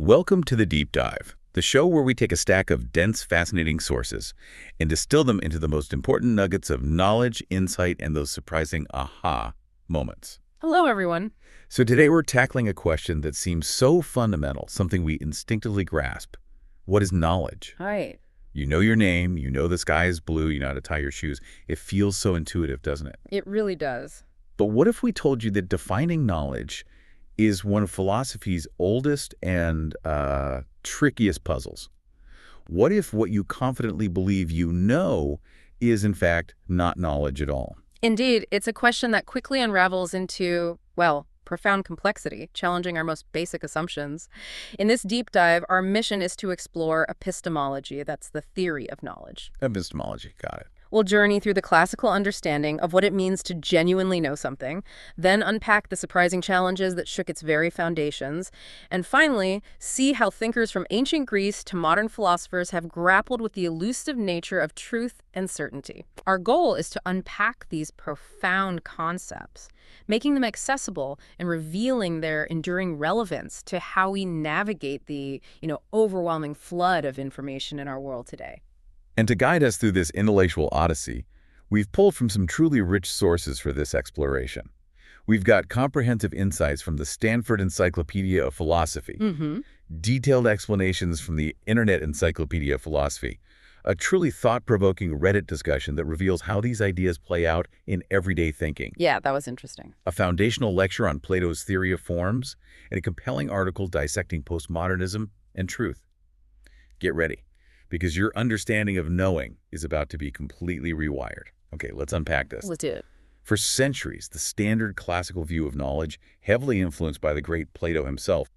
Welcome to the Deep Dive, the show where we take a stack of dense, fascinating sources and distill them into the most important nuggets of knowledge, insight, and those surprising aha moments. Hello, everyone. So today we're tackling a question that seems so fundamental, something we instinctively grasp. What is knowledge? Hi. You know your name, you know the sky is blue, you know how to tie your shoes. It feels so intuitive, doesn't it? It really does. But what if we told you that defining knowledge is one of philosophy's oldest and trickiest puzzles? What if what you confidently believe you know is, in fact, not knowledge at all? Indeed, it's a question that quickly unravels into, well, profound complexity, challenging our most basic assumptions. In this deep dive, our mission is to explore epistemology, that's the theory of knowledge. Epistemology, got it. We'll journey through the classical understanding of what it means to genuinely know something, then unpack the surprising challenges that shook its very foundations, and finally, see how thinkers from ancient Greece to modern philosophers have grappled with the elusive nature of truth and certainty. Our goal is to unpack these profound concepts, making them accessible and revealing their enduring relevance to how we navigate the, overwhelming flood of information in our world today. And to guide us through this intellectual odyssey, we've pulled from some truly rich sources for this exploration. We've got comprehensive insights from the Stanford Encyclopedia of Philosophy, detailed explanations from the Internet Encyclopedia of Philosophy, a truly thought-provoking Reddit discussion that reveals how these ideas play out in everyday thinking, Yeah, that was interesting. a foundational lecture on Plato's theory of forms, and a compelling article dissecting postmodernism and truth. Get ready, because your understanding of knowing is about to be completely rewired. Okay, let's unpack this. Let's do it. For centuries, the standard classical view of knowledge, heavily influenced by the great Plato himself,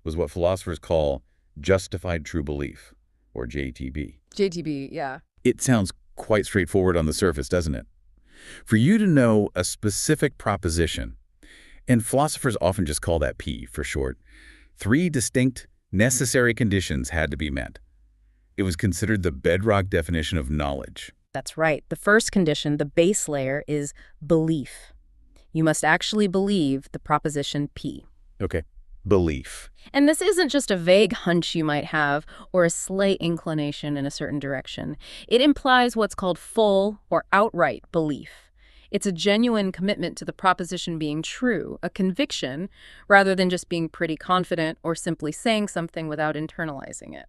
was what philosophers call justified true belief, or JTB. JTB, yeah. It sounds quite straightforward on the surface, doesn't it? For you to know a specific proposition, and philosophers often just call that P for short, 3 distinct, necessary conditions had to be met. It was considered the bedrock definition of knowledge. That's right. The first condition, the base layer, is belief. You must actually believe the proposition P. Okay, belief. And this isn't just a vague hunch you might have or a slight inclination in a certain direction. It implies what's called full or outright belief. It's a genuine commitment to the proposition being true, a conviction, rather than just being pretty confident or simply saying something without internalizing it.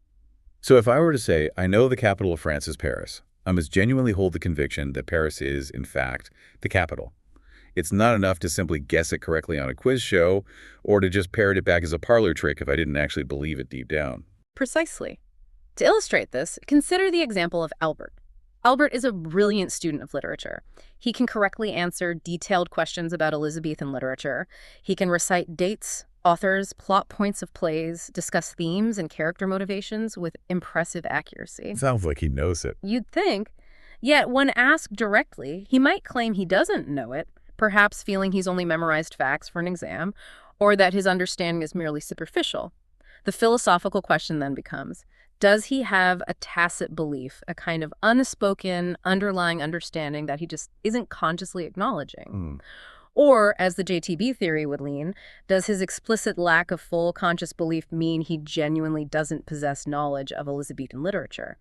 So if I were to say, I know the capital of France is Paris, I must genuinely hold the conviction that Paris is, in fact, the capital. It's not enough to simply guess it correctly on a quiz show or to just parrot it back as a parlor trick if I didn't actually believe it deep down. Precisely. To illustrate this, consider the example of Albert. Albert is a brilliant student of literature. He can correctly answer detailed questions about Elizabethan literature. He can recite dates, authors, plot points of plays, discuss themes and character motivations with impressive accuracy. Sounds like he knows it. You'd think. Yet, when asked directly, he might claim he doesn't know it, perhaps feeling he's only memorized facts for an exam, or that his understanding is merely superficial. The philosophical question then becomes, does he have a tacit belief, a kind of unspoken, underlying understanding that he just isn't consciously acknowledging? Or, as the JTB theory would lean, does his explicit lack of full conscious belief mean he genuinely doesn't possess knowledge of Elizabethan literature?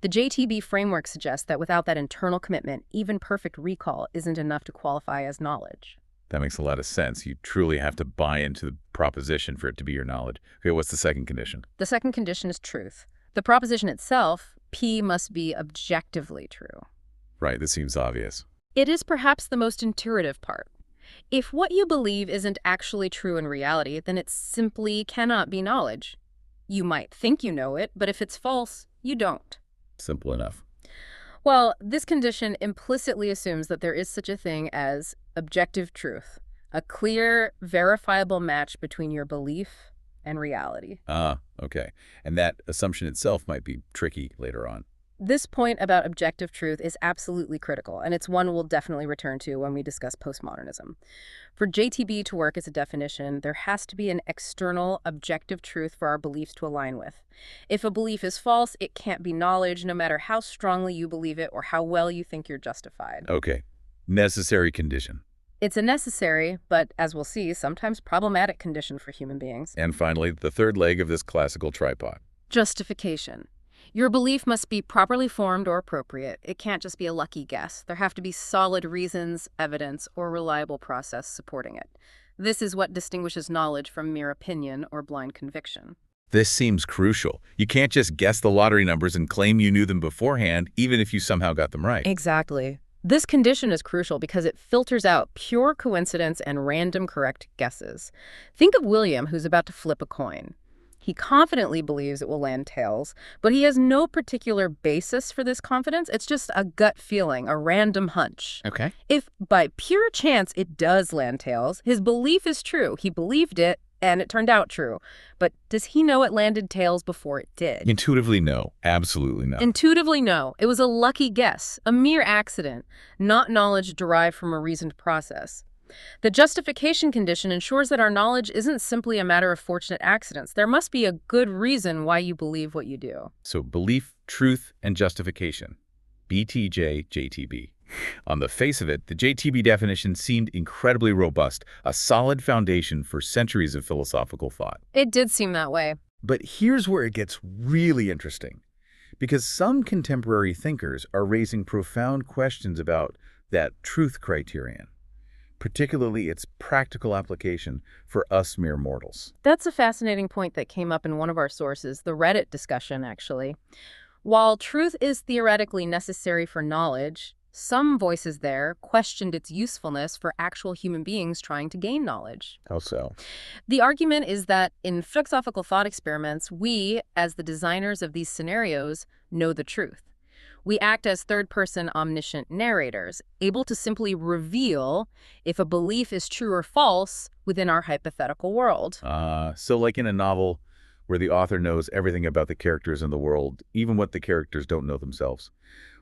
The JTB framework suggests that without that internal commitment, even perfect recall isn't enough to qualify as knowledge. That makes a lot of sense. You truly have to buy into the proposition for it to be your knowledge. Okay, what's the second condition? The second condition is truth. The proposition itself, P, must be objectively true. Right, this seems obvious. It is perhaps the most intuitive part. If what you believe isn't actually true in reality, then it simply cannot be knowledge. You might think you know it, but if it's false, you don't. Simple enough. Well, this condition implicitly assumes that there is such a thing as objective truth, a clear, verifiable match between your belief and reality. Ah, okay. And that assumption itself might be tricky later on. This point about objective truth is absolutely critical, and it's one we'll definitely return to when we discuss postmodernism. For JTB to work as a definition, there has to be an external, objective truth for our beliefs to align with. If a belief is false, it can't be knowledge, no matter how strongly you believe it or how well you think you're justified. Okay. Necessary condition. It's a necessary, but as we'll see, sometimes problematic condition for human beings. And finally, the third leg of this classical tripod. Justification. Your belief must be properly formed or appropriate. It can't just be a lucky guess. There have to be solid reasons, evidence, or reliable process supporting it. This is what distinguishes knowledge from mere opinion or blind conviction. This seems crucial. You can't just guess the lottery numbers and claim you knew them beforehand, even if you somehow got them right. Exactly. This condition is crucial because it filters out pure coincidence and random correct guesses. Think of William, who's about to flip a coin. He confidently believes it will land tails, but he has no particular basis for this confidence. It's just a gut feeling, a random hunch. Okay. If by pure chance it does land tails, his belief is true. He believed it, and it turned out true. But does he know it landed tails before it did? Intuitively, no. Absolutely no. Intuitively, no. It was a lucky guess, a mere accident, not knowledge derived from a reasoned process. The justification condition ensures that our knowledge isn't simply a matter of fortunate accidents. There must be a good reason why you believe what you do. So belief, truth, and justification. BTJ, JTB. On the face of it, the JTB definition seemed incredibly robust, a solid foundation for centuries of philosophical thought. It did seem that way. But here's where it gets really interesting, because some contemporary thinkers are raising profound questions about that truth criterion, particularly its practical application for us mere mortals. That's a fascinating point that came up in one of our sources, the Reddit discussion, actually. While truth is theoretically necessary for knowledge, some voices there questioned its usefulness for actual human beings trying to gain knowledge. How so? The argument is that in philosophical thought experiments, we, as the designers of these scenarios, know the truth. We act as third-person omniscient narrators, able to simply reveal if a belief is true or false within our hypothetical world. So like in a novel where the author knows everything about the characters in the world, even what the characters don't know themselves.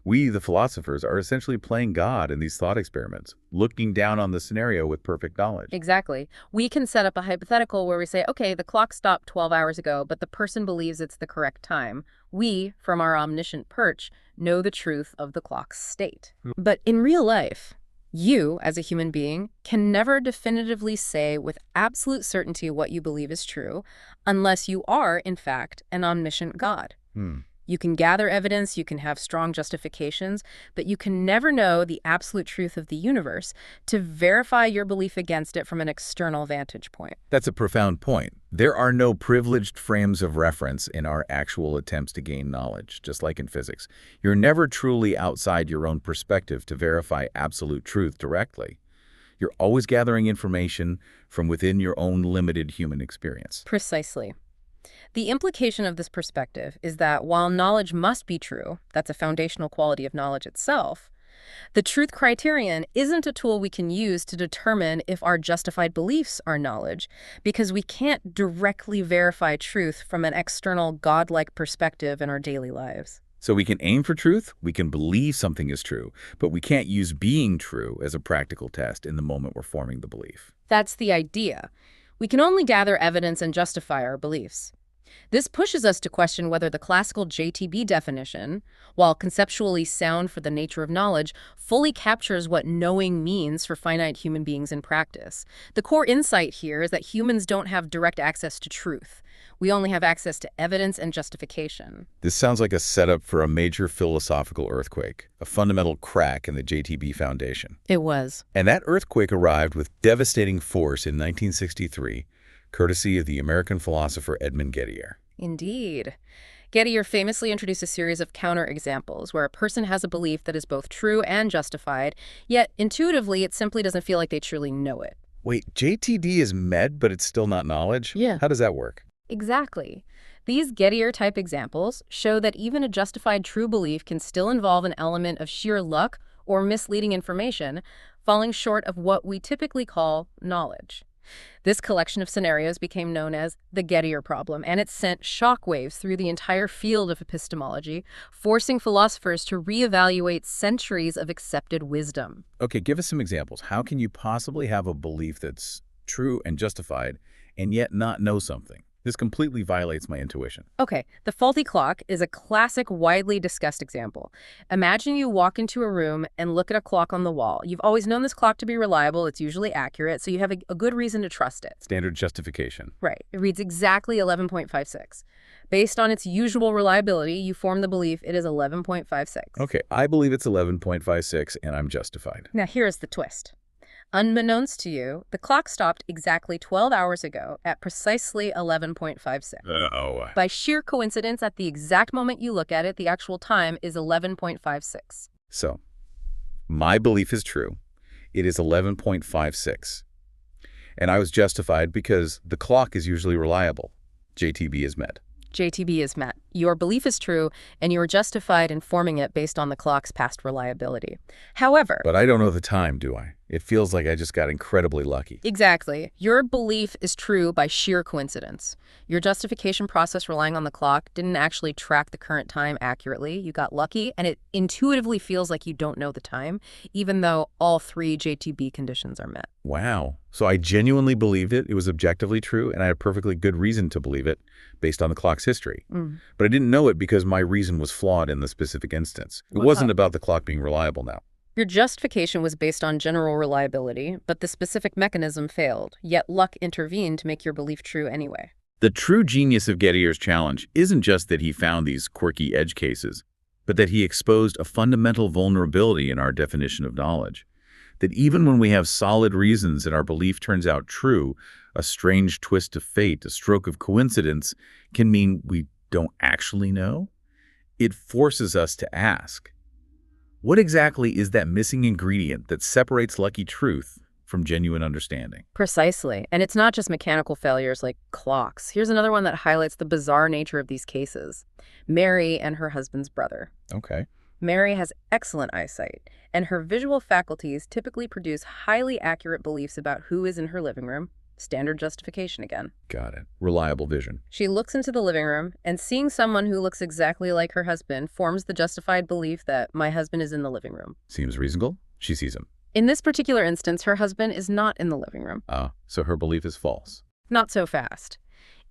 We, the philosophers, are essentially playing God in these thought experiments, looking down on the scenario with perfect knowledge. Exactly. We can set up a hypothetical where we say, okay, the clock stopped 12 hours ago, but the person believes it's the correct time. We, from our omniscient perch, know the truth of the clock's state. But in real life, you, as a human being, can never definitively say with absolute certainty what you believe is true unless you are, in fact, an omniscient God. You can gather evidence, you can have strong justifications, but you can never know the absolute truth of the universe to verify your belief against it from an external vantage point. That's a profound point. There are no privileged frames of reference in our actual attempts to gain knowledge, just like in physics. You're never truly outside your own perspective to verify absolute truth directly. You're always gathering information from within your own limited human experience. Precisely. The implication of this perspective is that while knowledge must be true, that's a foundational quality of knowledge itself, the truth criterion isn't a tool we can use to determine if our justified beliefs are knowledge, because we can't directly verify truth from an external godlike perspective in our daily lives. So we can aim for truth, we can believe something is true, but we can't use being true as a practical test in the moment we're forming the belief. That's the idea. We can only gather evidence and justify our beliefs. This pushes us to question whether the classical JTB definition, while conceptually sound for the nature of knowledge, fully captures what knowing means for finite human beings in practice. The core insight here is that humans don't have direct access to truth. We only have access to evidence and justification. This sounds like a setup for a major philosophical earthquake, a fundamental crack in the JTB foundation. It was. And that earthquake arrived with devastating force in 1963, courtesy of the American philosopher Edmund Gettier. Indeed. Gettier famously introduced a series of counterexamples where a person has a belief that is both true and justified, yet intuitively it simply doesn't feel like they truly know it. Wait, JTD is med, but it's still not knowledge? Yeah. How does that work? Exactly. These Gettier-type examples show that even a justified true belief can still involve an element of sheer luck or misleading information, falling short of what we typically call knowledge. This collection of scenarios became known as the Gettier problem, and it sent shockwaves through the entire field of epistemology, forcing philosophers to reevaluate centuries of accepted wisdom. Okay, give us some examples. How can you possibly have a belief that's true and justified and yet not know something? This completely violates my intuition. Okay, the faulty clock is a classic, widely discussed example. Imagine you walk into a room and look at a clock on the wall. You've always known this clock to be reliable, it's usually accurate, so you have a good reason to trust it. Standard justification. Right, it reads exactly 11.56. Based on its usual reliability, you form the belief it is 11.56. Okay, I believe it's 11.56 and I'm justified. Now here's the twist. Unbeknownst to you, the clock stopped exactly 12 hours ago at precisely 11.56. Uh-oh. By sheer coincidence, at the exact moment you look at it, the actual time is 11.56. So, my belief is true. It is 11.56. And I was justified because the clock is usually reliable. JTB is met. JTB is met. Your belief is true, and you are justified in forming it based on the clock's past reliability. However... But I don't know the time, do I? It feels like I just got incredibly lucky. Exactly. Your belief is true by sheer coincidence. Your justification process relying on the clock didn't actually track the current time accurately. You got lucky, and it intuitively feels like you don't know the time, even though all three JTB conditions are met. Wow. So I genuinely believed it. It was objectively true, and I had a perfectly good reason to believe it based on the clock's history. But I didn't know it because my reason was flawed in the specific instance. It wasn't about the clock being reliable now. Your justification was based on general reliability, but the specific mechanism failed, yet luck intervened to make your belief true anyway. The true genius of Gettier's challenge isn't just that he found these quirky edge cases, but that he exposed a fundamental vulnerability in our definition of knowledge. That even when we have solid reasons and our belief turns out true, a strange twist of fate, a stroke of coincidence, can mean we don't actually know. It forces us to ask, what exactly is that missing ingredient that separates lucky truth from genuine understanding? Precisely. And it's not just mechanical failures like clocks. Here's another one that highlights the bizarre nature of these cases. Mary and her husband's brother. Okay. Mary has excellent eyesight, and her visual faculties typically produce highly accurate beliefs about who is in her living room. Standard justification again. Got it. Reliable vision. She looks into the living room, and seeing someone who looks exactly like her husband forms the justified belief that my husband is in the living room. Seems reasonable. She sees him. In this particular instance, her husband is not in the living room. So her belief is false. Not so fast.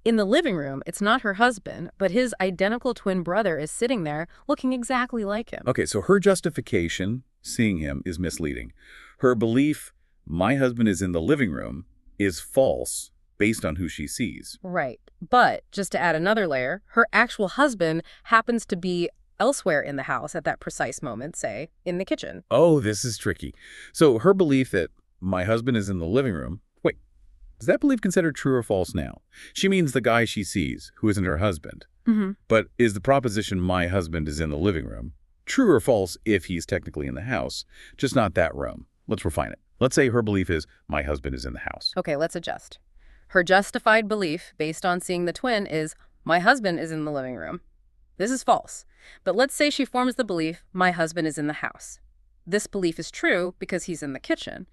In the living room, it's not her husband, but his identical twin brother is sitting there looking exactly like him. Okay, so her justification, seeing him, is misleading. Her belief, my husband is in the living room, is false based on who she sees. Right. But just to add another layer, her actual husband happens to be elsewhere in the house at that precise moment, say, in the kitchen. Oh, this is tricky. So her belief that my husband is in the living room, wait, is that belief considered true or false now? She means the guy she sees, who isn't her husband. But is the proposition my husband is in the living room true or false if he's technically in the house, just not that room? Let's refine it. Let's say her belief is my husband is in the house. Okay, let's adjust. Her justified belief, based on seeing the twin, is my husband is in the living room. This is false. But let's say she forms the belief my husband is in the house. This belief is true because he's in the kitchen.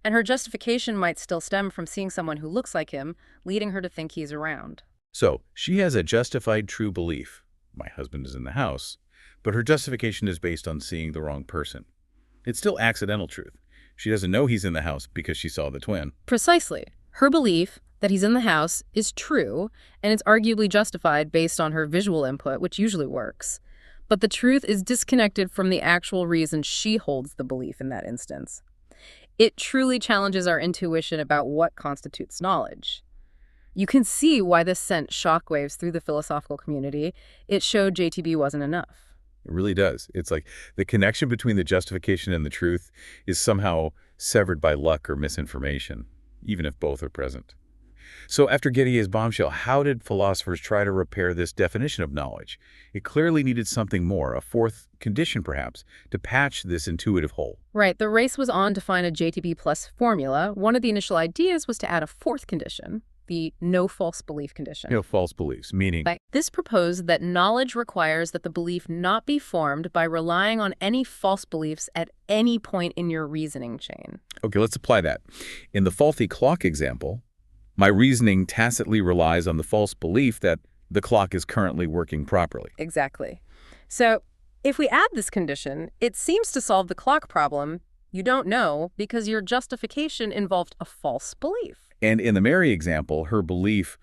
And her justification might still stem from seeing someone who looks like him, leading her to think he's around. So she has a justified true belief, my husband is in the house, but her justification is based on seeing the wrong person. It's still accidental truth. She doesn't know he's in the house because she saw the twin. Precisely. Her belief that he's in the house is true, and it's arguably justified based on her visual input, which usually works. But the truth is disconnected from the actual reason she holds the belief in that instance. It truly challenges our intuition about what constitutes knowledge. You can see why this sent shockwaves through the philosophical community. It showed JTB wasn't enough. It really does. It's like the connection between the justification and the truth is somehow severed by luck or misinformation, even if both are present. So after Gettier's bombshell, how did philosophers try to repair this definition of knowledge? It clearly needed something more, a fourth condition perhaps, to patch this intuitive hole. Right. The race was on to find a JTB plus formula. One of the initial ideas was to add a fourth condition, the no false belief condition. No false beliefs, meaning? This proposed that knowledge requires that the belief not be formed by relying on any false beliefs at any point in your reasoning chain. Okay, let's apply that. In the faulty clock example, my reasoning tacitly relies on the false belief that the clock is currently working properly. Exactly. So if we add this condition, it seems to solve the clock problem. You don't know because your justification involved a false belief. And in the Mary example, her belief,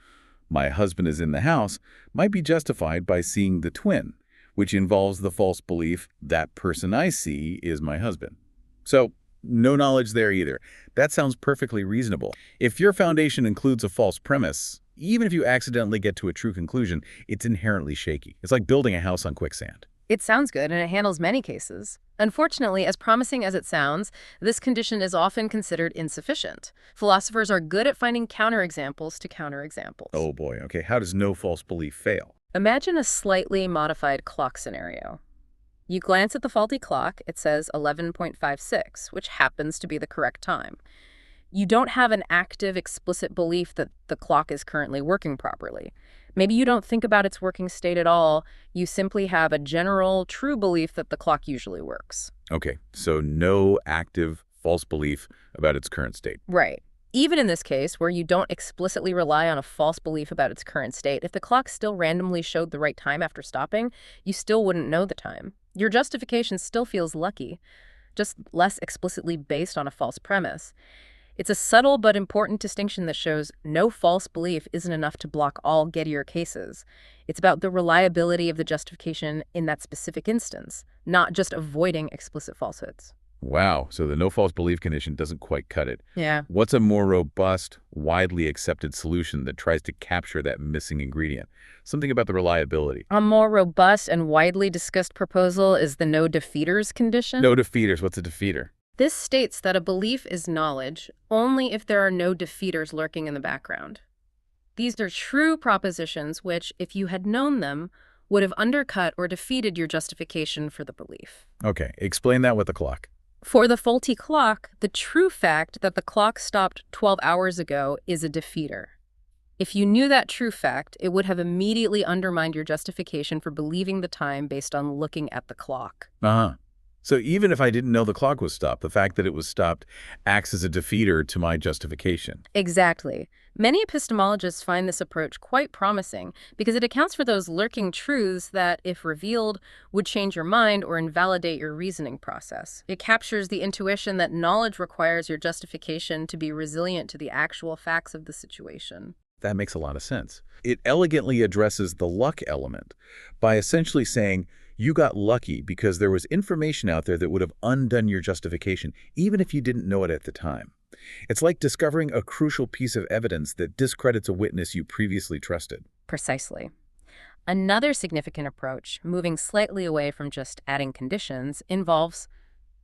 my husband is in the house might be justified by seeing the twin, which involves the false belief that person I see is my husband. So, no knowledge there either. That sounds perfectly reasonable. If your foundation includes a false premise, even if you accidentally get to a true conclusion, it's inherently shaky. It's like building a house on quicksand. It sounds good, and it handles many cases. Unfortunately, as promising as it sounds, this condition is often considered insufficient. Philosophers are good at finding counterexamples to counterexamples. Oh boy, okay, how does no false belief fail? Imagine a slightly modified clock scenario. You glance at the faulty clock, it says 11.56, which happens to be the correct time. You don't have an active, explicit belief that the clock is currently working properly. Maybe you don't think about its working state at all. You simply have a general, true belief that the clock usually works. Okay, so no active, false belief about its current state. Right. Even in this case, where you don't explicitly rely on a false belief about its current state, if the clock still randomly showed the right time after stopping, you still wouldn't know the time. Your justification still feels lucky, just less explicitly based on a false premise. It's a subtle but important distinction that shows no false belief isn't enough to block all Gettier cases. It's about the reliability of the justification in that specific instance, not just avoiding explicit falsehoods. Wow, so the no false belief condition doesn't quite cut it. Yeah. What's a more robust, widely accepted solution that tries to capture that missing ingredient? Something about the reliability. A more robust and widely discussed proposal is the no defeaters condition. No defeaters. What's a defeater? This states that a belief is knowledge only if there are no defeaters lurking in the background. These are true propositions which, if you had known them, would have undercut or defeated your justification for the belief. Okay, explain that with the clock. For the faulty clock, the true fact that the clock stopped 12 hours ago is a defeater. If you knew that true fact, it would have immediately undermined your justification for believing the time based on looking at the clock. Uh-huh. So even if I didn't know the clock was stopped, the fact that it was stopped acts as a defeater to my justification. Exactly. Many epistemologists find this approach quite promising because it accounts for those lurking truths that, if revealed, would change your mind or invalidate your reasoning process. It captures the intuition that knowledge requires your justification to be resilient to the actual facts of the situation. That makes a lot of sense. It elegantly addresses the luck element by essentially saying, you got lucky because there was information out there that would have undone your justification, even if you didn't know it at the time. It's like discovering a crucial piece of evidence that discredits a witness you previously trusted. Precisely. Another significant approach, moving slightly away from just adding conditions, involves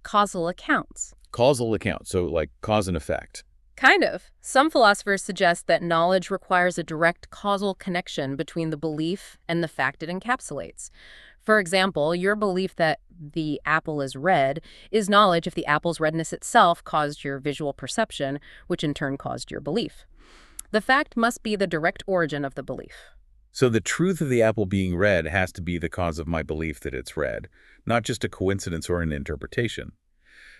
causal accounts. Causal account, so like cause and effect. Kind of. Some philosophers suggest that knowledge requires a direct causal connection between the belief and the fact it encapsulates. For example, your belief that the apple is red is knowledge if the apple's redness itself caused your visual perception, which in turn caused your belief. The fact must be the direct origin of the belief. So the truth of the apple being red has to be the cause of my belief that it's red, not just a coincidence or an interpretation.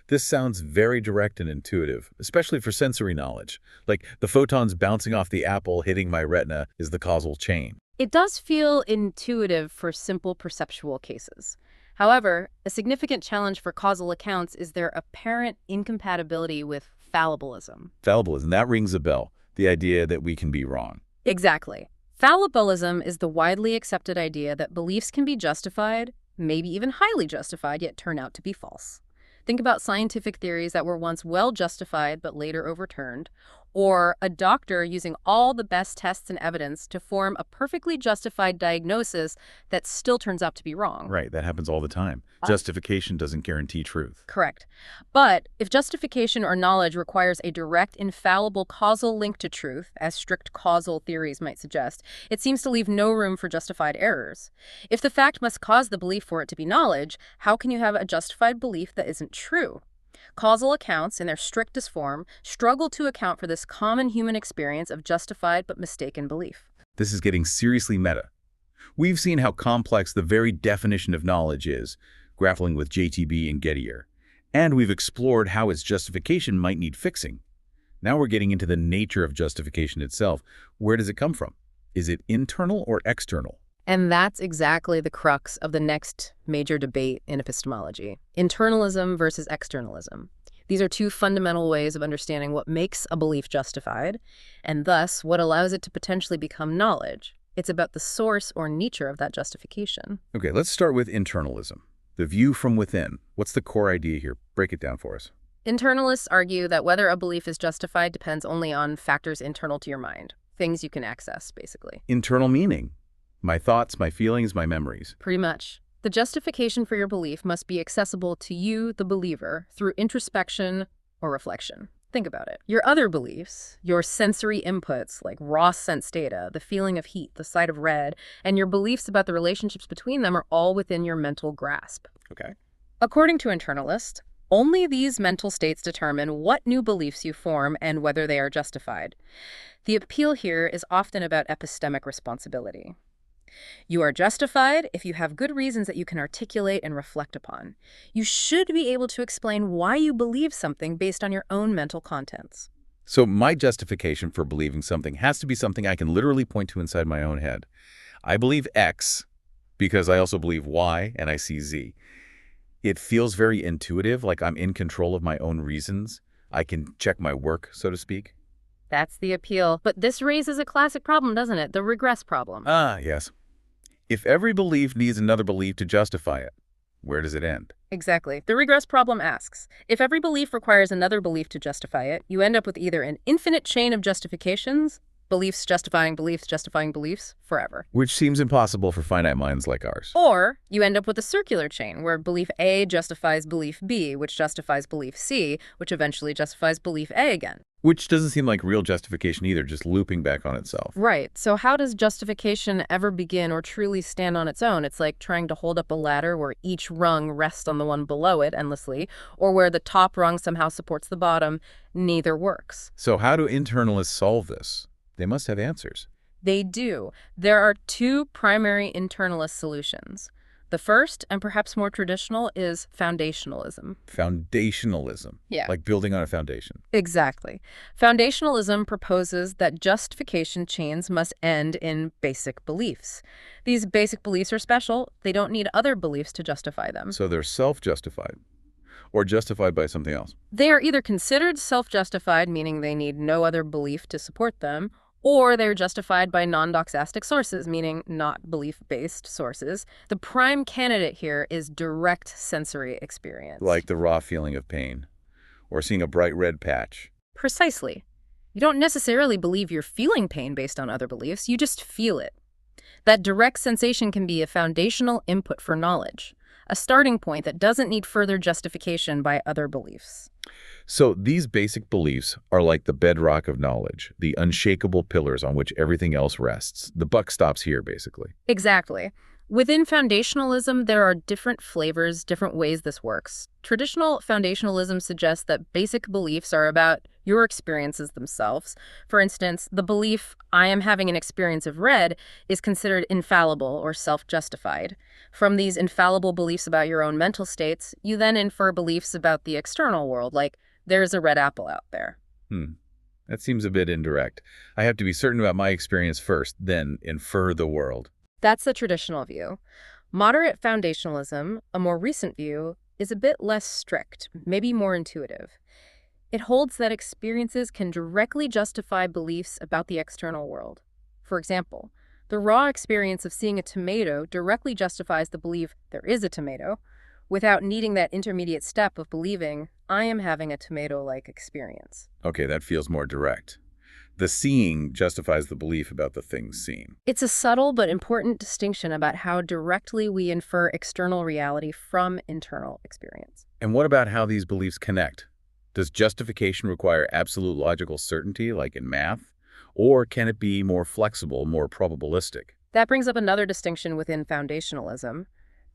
This sounds very direct and intuitive, especially for sensory knowledge. Like the photons bouncing off the apple hitting my retina is the causal chain. It does feel intuitive for simple perceptual cases. However, a significant challenge for causal accounts is their apparent incompatibility with fallibilism. Fallibilism, that rings a bell, the idea that we can be wrong. Exactly. Fallibilism is the widely accepted idea that beliefs can be justified, maybe even highly justified, yet turn out to be false. Think about scientific theories that were once well justified but later overturned, or a doctor using all the best tests and evidence to form a perfectly justified diagnosis that still turns out to be wrong. Right, that happens all the time. Justification doesn't guarantee truth. Correct. But if justification or knowledge requires a direct, infallible causal link to truth, as strict causal theories might suggest, it seems to leave no room for justified errors. If the fact must cause the belief for it to be knowledge, how can you have a justified belief that isn't true? Causal accounts, in their strictest form, struggle to account for this common human experience of justified but mistaken belief. This is getting seriously meta. We've seen how complex the very definition of knowledge is, grappling with JTB and Gettier. And we've explored how its justification might need fixing. Now we're getting into the nature of justification itself. Where does it come from? Is it internal or external? And that's exactly the crux of the next major debate in epistemology: internalism versus externalism. These are two fundamental ways of understanding what makes a belief justified, and thus what allows it to potentially become knowledge. It's about the source or nature of that justification. Okay, let's start with internalism. The view from within. What's the core idea here? Break it down for us. Internalists argue that whether a belief is justified depends only on factors internal to your mind, things you can access, basically. Internal meaning. My thoughts, my feelings, my memories. Pretty much. The justification for your belief must be accessible to you, the believer, through introspection or reflection. Think about it. Your other beliefs, your sensory inputs like raw sense data, the feeling of heat, the sight of red, and your beliefs about the relationships between them are all within your mental grasp. Okay. According to internalists, only these mental states determine what new beliefs you form and whether they are justified. The appeal here is often about epistemic responsibility. You are justified if you have good reasons that you can articulate and reflect upon. You should be able to explain why you believe something based on your own mental contents. So my justification for believing something has to be something I can literally point to inside my own head. I believe X because I also believe Y and I see Z. It feels very intuitive, like I'm in control of my own reasons. I can check my work, so to speak. That's the appeal. But this raises a classic problem, doesn't it? The regress problem. Ah, yes. If every belief needs another belief to justify it, where does it end? Exactly. The regress problem asks, if every belief requires another belief to justify it, you end up with either an infinite chain of justifications, beliefs justifying beliefs forever. Which seems impossible for finite minds like ours. Or you end up with a circular chain where belief A justifies belief B, which justifies belief C, which eventually justifies belief A again. Which doesn't seem like real justification either, just looping back on itself. Right. So how does justification ever begin or truly stand on its own? It's like trying to hold up a ladder where each rung rests on the one below it endlessly, or where the top rung somehow supports the bottom. Neither works. So how do internalists solve this? They must have answers. They do. There are two primary internalist solutions. The first, and perhaps more traditional, is foundationalism. Foundationalism. Yeah. Like building on a foundation. Exactly. Foundationalism proposes that justification chains must end in basic beliefs. These basic beliefs are special. They don't need other beliefs to justify them. So they're self-justified or justified by something else. They are either considered self-justified, meaning they need no other belief to support them, or they're justified by non-doxastic sources, meaning not belief-based sources. The prime candidate here is direct sensory experience. Like the raw feeling of pain or seeing a bright red patch. Precisely. You don't necessarily believe you're feeling pain based on other beliefs, you just feel it. That direct sensation can be a foundational input for knowledge, a starting point that doesn't need further justification by other beliefs. So these basic beliefs are like the bedrock of knowledge, the unshakable pillars on which everything else rests. The buck stops here, basically. Exactly. Within foundationalism, there are different flavors, different ways this works. Traditional foundationalism suggests that basic beliefs are about your experiences themselves. For instance, the belief, I am having an experience of red, is considered infallible or self-justified. From these infallible beliefs about your own mental states, you then infer beliefs about the external world, like there's a red apple out there. That seems a bit indirect. I have to be certain about my experience first, then infer the world. That's the traditional view. Moderate foundationalism, a more recent view, is a bit less strict, maybe more intuitive. It holds that experiences can directly justify beliefs about the external world. For example, the raw experience of seeing a tomato directly justifies the belief there is a tomato, without needing that intermediate step of believing, I am having a tomato-like experience. Okay, that feels more direct. The seeing justifies the belief about the things seen. It's a subtle but important distinction about how directly we infer external reality from internal experience. And what about how these beliefs connect? Does justification require absolute logical certainty, like in math? Or can it be more flexible, more probabilistic? That brings up another distinction within foundationalism.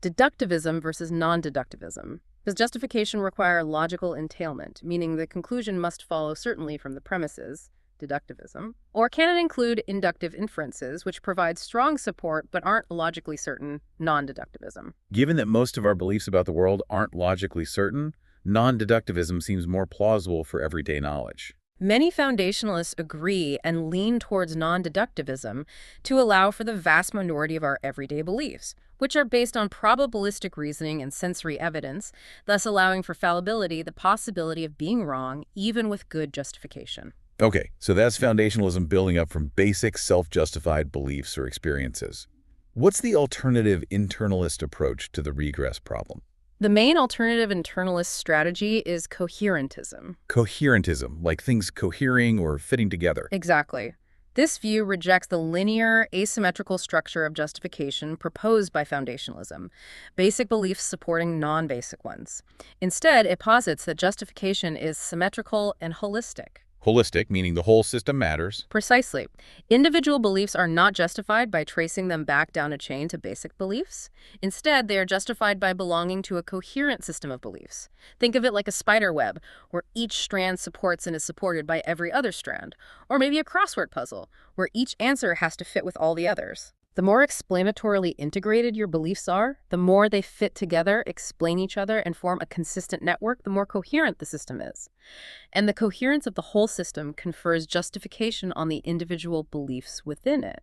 Deductivism versus non-deductivism. Does justification require logical entailment, meaning the conclusion must follow certainly from the premises, deductivism? Or can it include inductive inferences, which provide strong support but aren't logically certain, non-deductivism? Given that most of our beliefs about the world aren't logically certain, non-deductivism seems more plausible for everyday knowledge. Many foundationalists agree and lean towards non-deductivism to allow for the vast minority of our everyday beliefs, which are based on probabilistic reasoning and sensory evidence, thus allowing for fallibility, the possibility of being wrong, even with good justification. Okay, so that's foundationalism building up from basic self-justified beliefs or experiences. What's the alternative internalist approach to the regress problem? The main alternative internalist strategy is coherentism. Coherentism, like things cohering or fitting together. Exactly. This view rejects the linear, asymmetrical structure of justification proposed by foundationalism, basic beliefs supporting non-basic ones. Instead, it posits that justification is symmetrical and holistic. Holistic, meaning the whole system matters. Precisely. Individual beliefs are not justified by tracing them back down a chain to basic beliefs. Instead, they are justified by belonging to a coherent system of beliefs. Think of it like a spider web, where each strand supports and is supported by every other strand. Or maybe a crossword puzzle, where each answer has to fit with all the others. The more explanatorily integrated your beliefs are, the more they fit together, explain each other, and form a consistent network, the more coherent the system is. And the coherence of the whole system confers justification on the individual beliefs within it.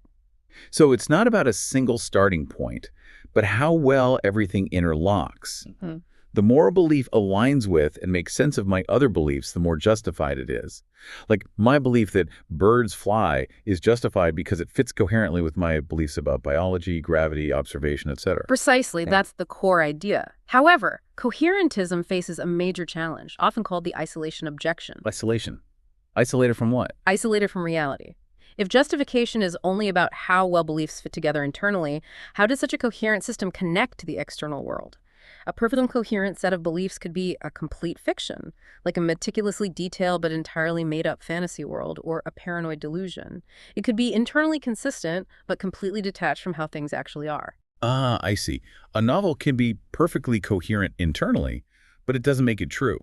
So it's not about a single starting point, but how well everything interlocks. The more a belief aligns with and makes sense of my other beliefs, the more justified it is. Like, my belief that birds fly is justified because it fits coherently with my beliefs about biology, gravity, observation, etc. Precisely, that's the core idea. However, coherentism faces a major challenge, often called the isolation objection. Isolation. Isolated from what? Isolated from reality. If justification is only about how well beliefs fit together internally, how does such a coherent system connect to the external world? A perfectly coherent set of beliefs could be a complete fiction, like a meticulously detailed but entirely made-up fantasy world or a paranoid delusion. It could be internally consistent but completely detached from how things actually are. Ah, I see. A novel can be perfectly coherent internally, but it doesn't make it true.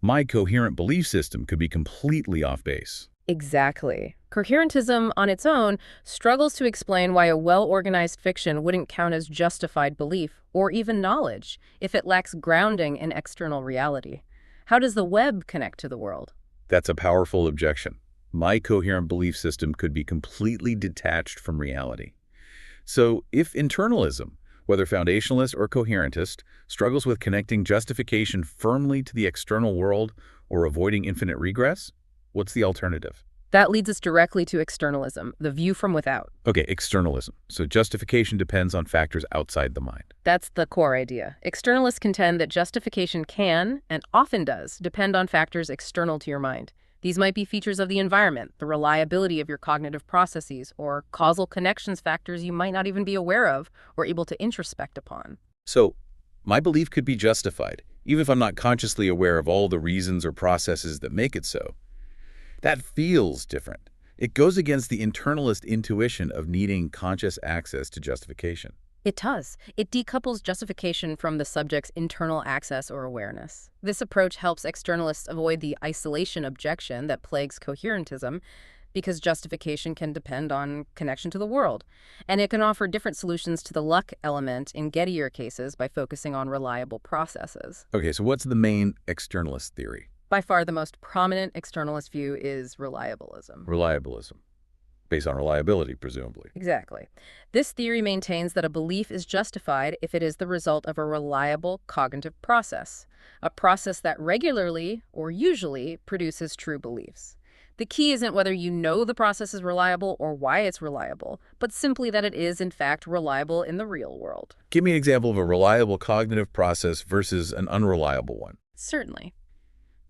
My coherent belief system could be completely off base. Exactly. Coherentism on its own struggles to explain why a well-organized fiction wouldn't count as justified belief or even knowledge if it lacks grounding in external reality. How does the web connect to the world? That's a powerful objection. My coherent belief system could be completely detached from reality. So if internalism, whether foundationalist or coherentist, struggles with connecting justification firmly to the external world or avoiding infinite regress, what's the alternative? That leads us directly to externalism, the view from without. Okay, externalism. So justification depends on factors outside the mind. That's the core idea. Externalists contend that justification can, and often does, depend on factors external to your mind. These might be features of the environment, the reliability of your cognitive processes, or causal connections factors you might not even be aware of or able to introspect upon. So my belief could be justified, even if I'm not consciously aware of all the reasons or processes that make it so. That feels different. It goes against the internalist intuition of needing conscious access to justification. It does. It decouples justification from the subject's internal access or awareness. This approach helps externalists avoid the isolation objection that plagues coherentism, because justification can depend on connection to the world. And it can offer different solutions to the luck element in Gettier cases by focusing on reliable processes. Okay, so what's the main externalist theory? By far, the most prominent externalist view is reliabilism. Reliabilism. Based on reliability, presumably. Exactly. This theory maintains that a belief is justified if it is the result of a reliable cognitive process, a process that regularly, or usually, produces true beliefs. The key isn't whether you know the process is reliable or why it's reliable, but simply that it is, in fact, reliable in the real world. Give me an example of a reliable cognitive process versus an unreliable one. Certainly.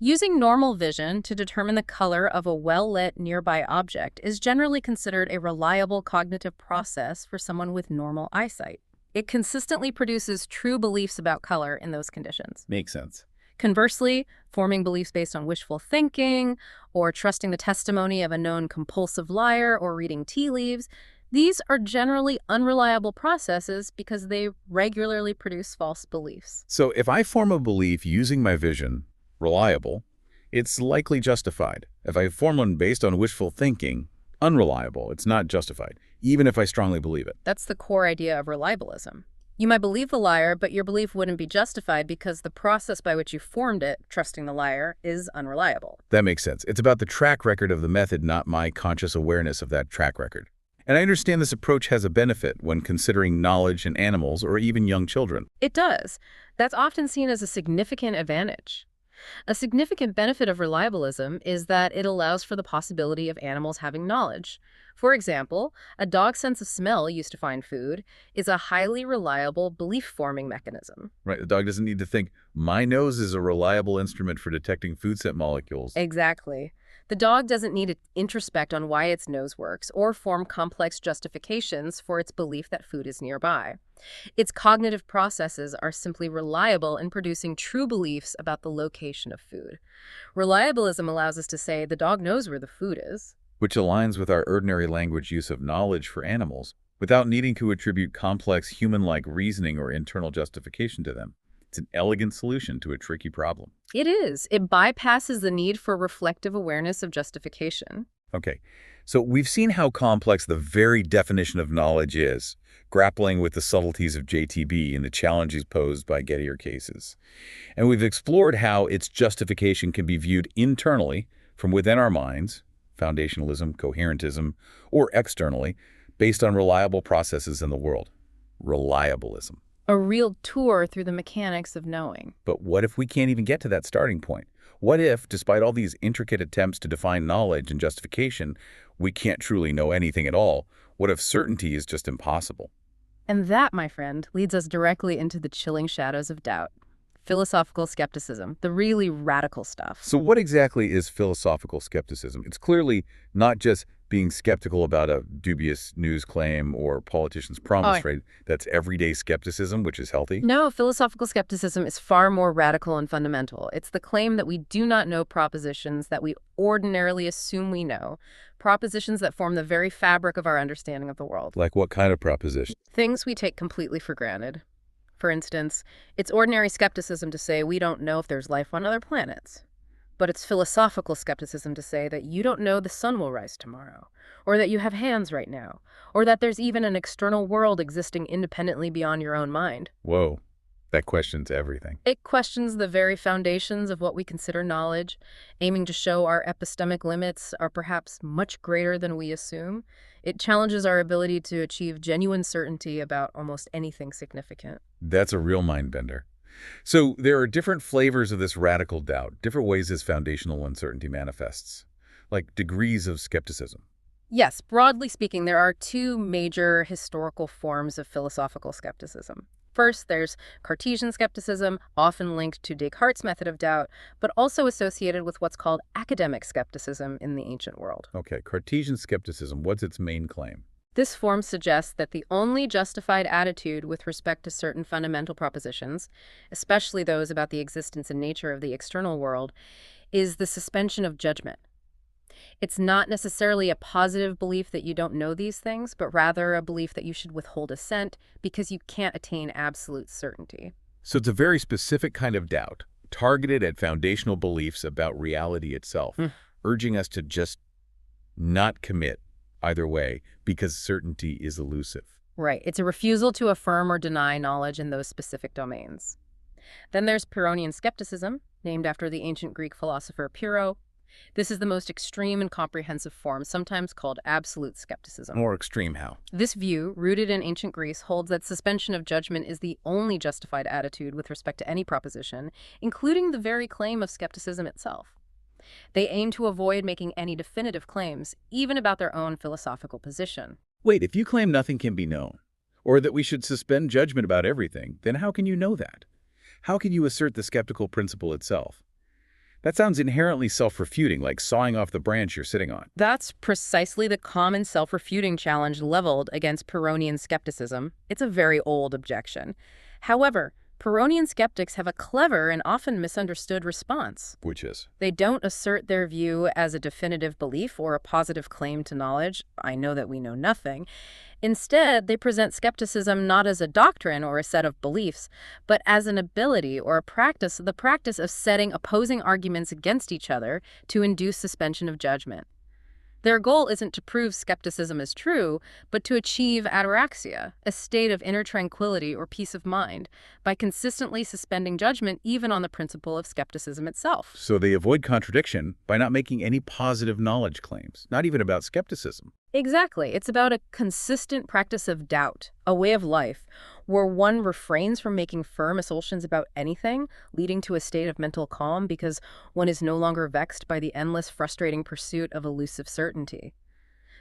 Using normal vision to determine the color of a well-lit nearby object is generally considered a reliable cognitive process for someone with normal eyesight. It consistently produces true beliefs about color in those conditions. Makes sense. Conversely, forming beliefs based on wishful thinking, or trusting the testimony of a known compulsive liar, or reading tea leaves, these are generally unreliable processes because they regularly produce false beliefs. So if I form a belief using my vision, reliable, it's likely justified. If I form one based on wishful thinking, unreliable, it's not justified, even if I strongly believe it. That's the core idea of reliabilism. You might believe the liar, but your belief wouldn't be justified because the process by which you formed it, trusting the liar, is unreliable. That makes sense. It's about the track record of the method, not my conscious awareness of that track record. And I understand this approach has a benefit when considering knowledge in animals or even young children. It does. That's often seen as a significant advantage. A significant benefit of reliabilism is that it allows for the possibility of animals having knowledge. For example, a dog's sense of smell used to find food is a highly reliable belief-forming mechanism. Right, the dog doesn't need to think, my nose is a reliable instrument for detecting food scent molecules. Exactly. The dog doesn't need to introspect on why its nose works or form complex justifications for its belief that food is nearby. Its cognitive processes are simply reliable in producing true beliefs about the location of food. Reliabilism allows us to say the dog knows where the food is. Which aligns with our ordinary language use of knowledge for animals, without needing to attribute complex human-like reasoning or internal justification to them. It's an elegant solution to a tricky problem. It is. It bypasses the need for reflective awareness of justification. Okay, so we've seen how complex the very definition of knowledge is, grappling with the subtleties of JTB and the challenges posed by Gettier cases. And we've explored how its justification can be viewed internally, from within our minds, foundationalism, coherentism, or externally, based on reliable processes in the world. Reliabilism. A real tour through the mechanics of knowing. But what if we can't even get to that starting point? What if, despite all these intricate attempts to define knowledge and justification, we can't truly know anything at all? What if certainty is just impossible? And that, my friend, leads us directly into the chilling shadows of doubt. Philosophical skepticism, the really radical stuff. So what exactly is philosophical skepticism? It's clearly not just being skeptical about a dubious news claim or politician's promise, right? That's everyday skepticism, which is healthy. No, philosophical skepticism is far more radical and fundamental. It's the claim that we do not know propositions that we ordinarily assume we know, propositions that form the very fabric of our understanding of the world. Like what kind of proposition? Things we take completely for granted. For instance, it's ordinary skepticism to say we don't know if there's life on other planets. But it's philosophical skepticism to say that you don't know the sun will rise tomorrow, or that you have hands right now, or that there's even an external world existing independently beyond your own mind. Whoa, that questions everything. It questions the very foundations of what we consider knowledge, aiming to show our epistemic limits are perhaps much greater than we assume. It challenges our ability to achieve genuine certainty about almost anything significant. That's a real mind-bender. So there are different flavors of this radical doubt, different ways this foundational uncertainty manifests, like degrees of skepticism. Yes, broadly speaking, there are two major historical forms of philosophical skepticism. First, there's Cartesian skepticism, often linked to Descartes' method of doubt, but also associated with what's called academic skepticism in the ancient world. Okay, Cartesian skepticism, what's its main claim? This form suggests that the only justified attitude with respect to certain fundamental propositions, especially those about the existence and nature of the external world, is the suspension of judgment. It's not necessarily a positive belief that you don't know these things, but rather a belief that you should withhold assent because you can't attain absolute certainty. So it's a very specific kind of doubt, targeted at foundational beliefs about reality itself, urging us to just not commit either way because certainty is elusive. Right. It's a refusal to affirm or deny knowledge in those specific domains. Then there's Pyrrhonian skepticism, named after the ancient Greek philosopher Pyrrho. This is the most extreme and comprehensive form, sometimes called absolute skepticism. More extreme how? This view, rooted in ancient Greece, holds that suspension of judgment is the only justified attitude with respect to any proposition, including the very claim of skepticism itself. They aim to avoid making any definitive claims, even about their own philosophical position. Wait, if you claim nothing can be known, or that we should suspend judgment about everything, then how can you know that? How can you assert the skeptical principle itself? That sounds inherently self-refuting, like sawing off the branch you're sitting on. That's precisely the common self-refuting challenge leveled against Pyrrhonian skepticism. It's a very old objection. However, Pyrrhonian skeptics have a clever and often misunderstood response. Which is? They don't assert their view as a definitive belief or a positive claim to knowledge. I know that we know nothing. Instead, they present skepticism not as a doctrine or a set of beliefs, but as an ability or a practice, the practice of setting opposing arguments against each other to induce suspension of judgment. Their goal isn't to prove skepticism is true, but to achieve ataraxia, a state of inner tranquility or peace of mind, by consistently suspending judgment even on the principle of skepticism itself. So they avoid contradiction by not making any positive knowledge claims, not even about skepticism. Exactly. It's about a consistent practice of doubt, a way of life, where one refrains from making firm assertions about anything, leading to a state of mental calm because one is no longer vexed by the endless, frustrating pursuit of elusive certainty.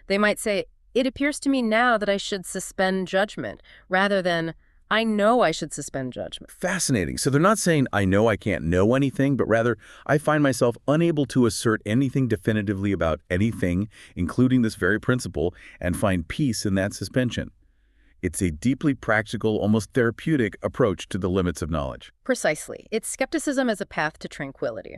They might say, "It appears to me now that I should suspend judgment," rather than, "I know I should suspend judgment." Fascinating. So they're not saying, I know I can't know anything, but rather, I find myself unable to assert anything definitively about anything, including this very principle, and find peace in that suspension. It's a deeply practical, almost therapeutic approach to the limits of knowledge. Precisely. It's skepticism as a path to tranquility.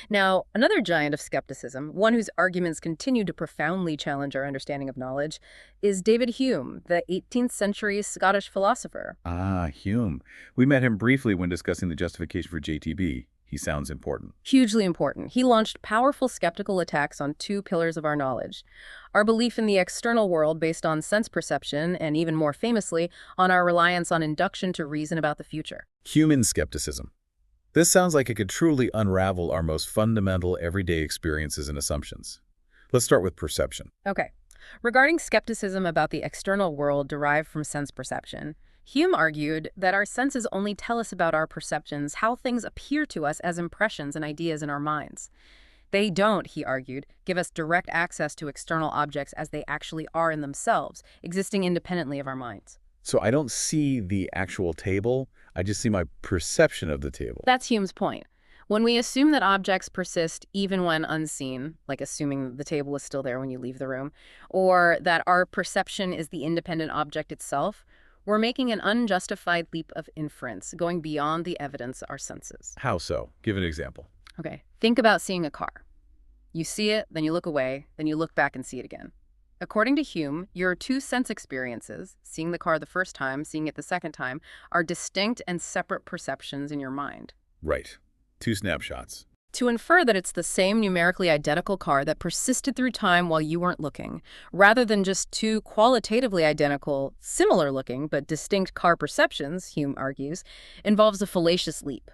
Now, another giant of skepticism, one whose arguments continue to profoundly challenge our understanding of knowledge, is David Hume, the 18th century Scottish philosopher. Ah, Hume. We met him briefly when discussing the justification for JTB. He sounds important. Hugely important. He launched powerful skeptical attacks on two pillars of our knowledge: our belief in the external world based on sense perception, and even more famously, on our reliance on induction to reason about the future. Human skepticism. This sounds like it could truly unravel our most fundamental everyday experiences and assumptions. Let's start with perception. Okay. Regarding skepticism about the external world derived from sense perception, Hume argued that our senses only tell us about our perceptions how things appear to us as impressions and ideas in our minds. They don't, he argued, give us direct access to external objects as they actually are in themselves, existing independently of our minds. So I don't see the actual table, I just see my perception of the table. That's Hume's point. When we assume that objects persist even when unseen, like assuming the table is still there when you leave the room, or that our perception is the independent object itself, we're making an unjustified leap of inference, going beyond the evidence our senses. How so? Give an example. Okay, think about seeing a car. You see it, then you look away, then you look back and see it again. According to Hume, your two sense experiences, seeing the car the first time, seeing it the second time, are distinct and separate perceptions in your mind. Right. Two snapshots. To infer that it's the same numerically identical car that persisted through time while you weren't looking, rather than just two qualitatively identical, similar-looking but distinct car perceptions, Hume argues, involves a fallacious leap.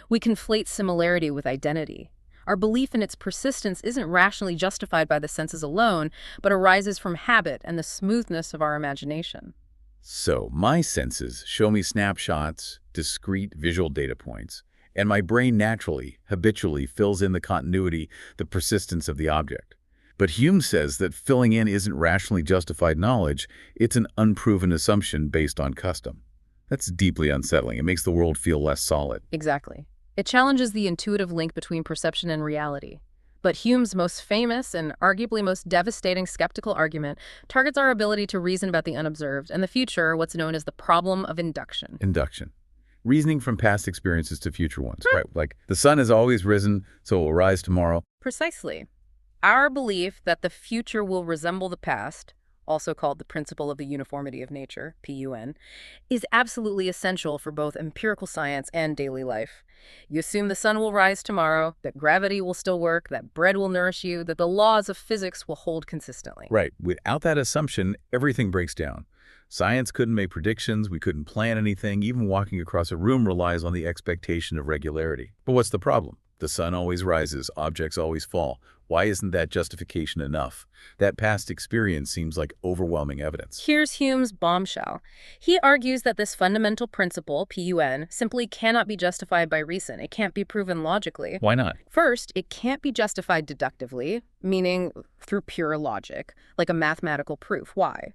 We conflate similarity with identity. Our belief in its persistence isn't rationally justified by the senses alone, but arises from habit and the smoothness of our imagination. So my senses show me snapshots, discrete visual data points, and my brain naturally, habitually fills in the continuity, the persistence of the object. But Hume says that filling in isn't rationally justified knowledge, it's an unproven assumption based on custom. That's deeply unsettling. It makes the world feel less solid. Exactly. It challenges the intuitive link between perception and reality. But Hume's most famous and arguably most devastating skeptical argument targets our ability to reason about the unobserved and the future, what's known as the problem of induction. Induction. Reasoning from past experiences to future ones, right? Like, the sun has always risen, so it will rise tomorrow. Precisely. Our belief that the future will resemble the past, also called the principle of the uniformity of nature, PUN, is absolutely essential for both empirical science and daily life. You assume the sun will rise tomorrow, that gravity will still work, that bread will nourish you, that the laws of physics will hold consistently. Right. Without that assumption, everything breaks down. Science couldn't make predictions, we couldn't plan anything, even walking across a room relies on the expectation of regularity. But what's the problem? The sun always rises, objects always fall. Why isn't that justification enough? That past experience seems like overwhelming evidence. Here's Hume's bombshell. He argues that this fundamental principle, PUN, simply cannot be justified by reason. It can't be proven logically. Why not? First, it can't be justified deductively, meaning through pure logic, like a mathematical proof. Why?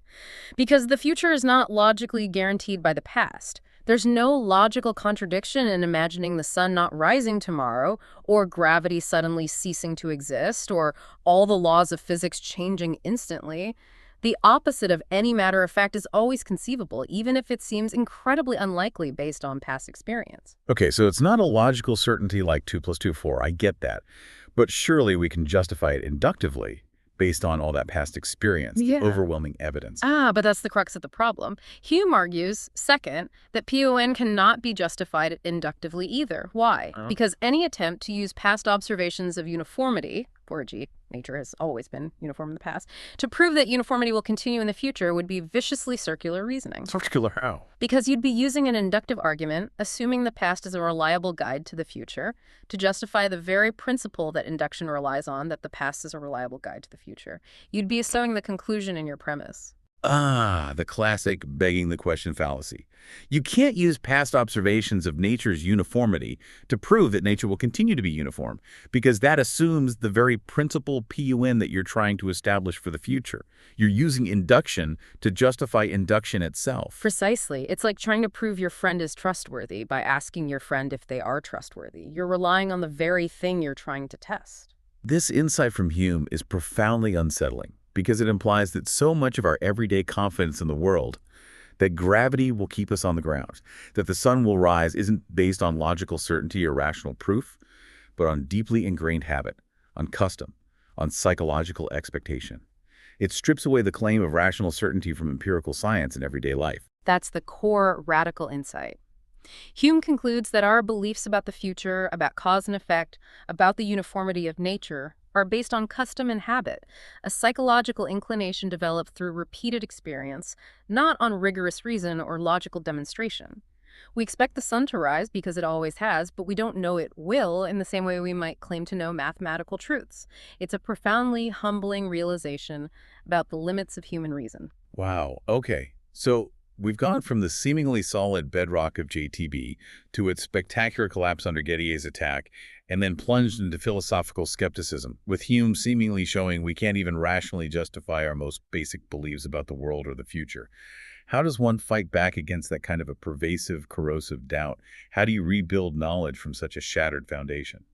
Because the future is not logically guaranteed by the past. There's no logical contradiction in imagining the sun not rising tomorrow, or gravity suddenly ceasing to exist, or all the laws of physics changing instantly. The opposite of any matter of fact is always conceivable, even if it seems incredibly unlikely based on past experience. Okay, so it's not a logical certainty like 2 + 2 = 4. I get that. But surely we can justify it inductively based on all that past experience, the overwhelming evidence. But that's the crux of the problem. Hume argues, second, that PUN cannot be justified inductively either. Why? Because any attempt to use past observations of uniformity, or G, nature has always been uniform in the past, to prove that uniformity will continue in the future would be viciously circular reasoning. Circular how? Because you'd be using an inductive argument, assuming the past is a reliable guide to the future, to justify the very principle that induction relies on, that the past is a reliable guide to the future. You'd be assuming the conclusion in your premise. Ah, the classic begging the question fallacy. You can't use past observations of nature's uniformity to prove that nature will continue to be uniform, because that assumes the very principle PUN that you're trying to establish for the future. You're using induction to justify induction itself. Precisely. It's like trying to prove your friend is trustworthy by asking your friend if they are trustworthy. You're relying on the very thing you're trying to test. This insight from Hume is profoundly unsettling, because it implies that so much of our everyday confidence in the world, that gravity will keep us on the ground, that the sun will rise, isn't based on logical certainty or rational proof, but on deeply ingrained habit, on custom, on psychological expectation. It strips away the claim of rational certainty from empirical science in everyday life. That's the core radical insight. Hume concludes that our beliefs about the future, about cause and effect, about the uniformity of nature, are based on custom and habit, a psychological inclination developed through repeated experience, not on rigorous reason or logical demonstration. We expect the sun to rise because it always has, but we don't know it will in the same way we might claim to know mathematical truths. It's a profoundly humbling realization about the limits of human reason. Wow, okay. So we've gone from the seemingly solid bedrock of JTB to its spectacular collapse under Gettier's attack, and then plunged into philosophical skepticism, with Hume seemingly showing we can't even rationally justify our most basic beliefs about the world or the future. How does one fight back against that kind of a pervasive, corrosive doubt? How do you rebuild knowledge from such a shattered foundation?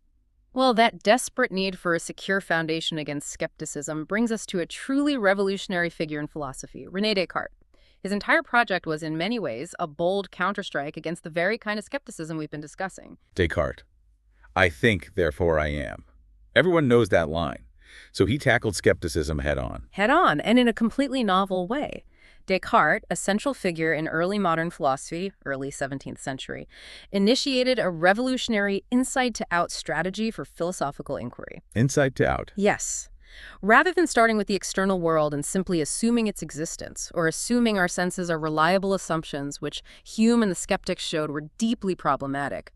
Well, that desperate need for a secure foundation against skepticism brings us to a truly revolutionary figure in philosophy, René Descartes. His entire project was, in many ways, a bold counterstrike against the very kind of skepticism we've been discussing. Descartes. I think, therefore I am. Everyone knows that line. So he tackled skepticism head-on. Head-on, and in a completely novel way. Descartes, a central figure in early modern philosophy, early 17th century, initiated a revolutionary inside-to-out strategy for philosophical inquiry. Inside to out. Yes. Rather than starting with the external world and simply assuming its existence, or assuming our senses are reliable assumptions, which Hume and the skeptics showed were deeply problematic,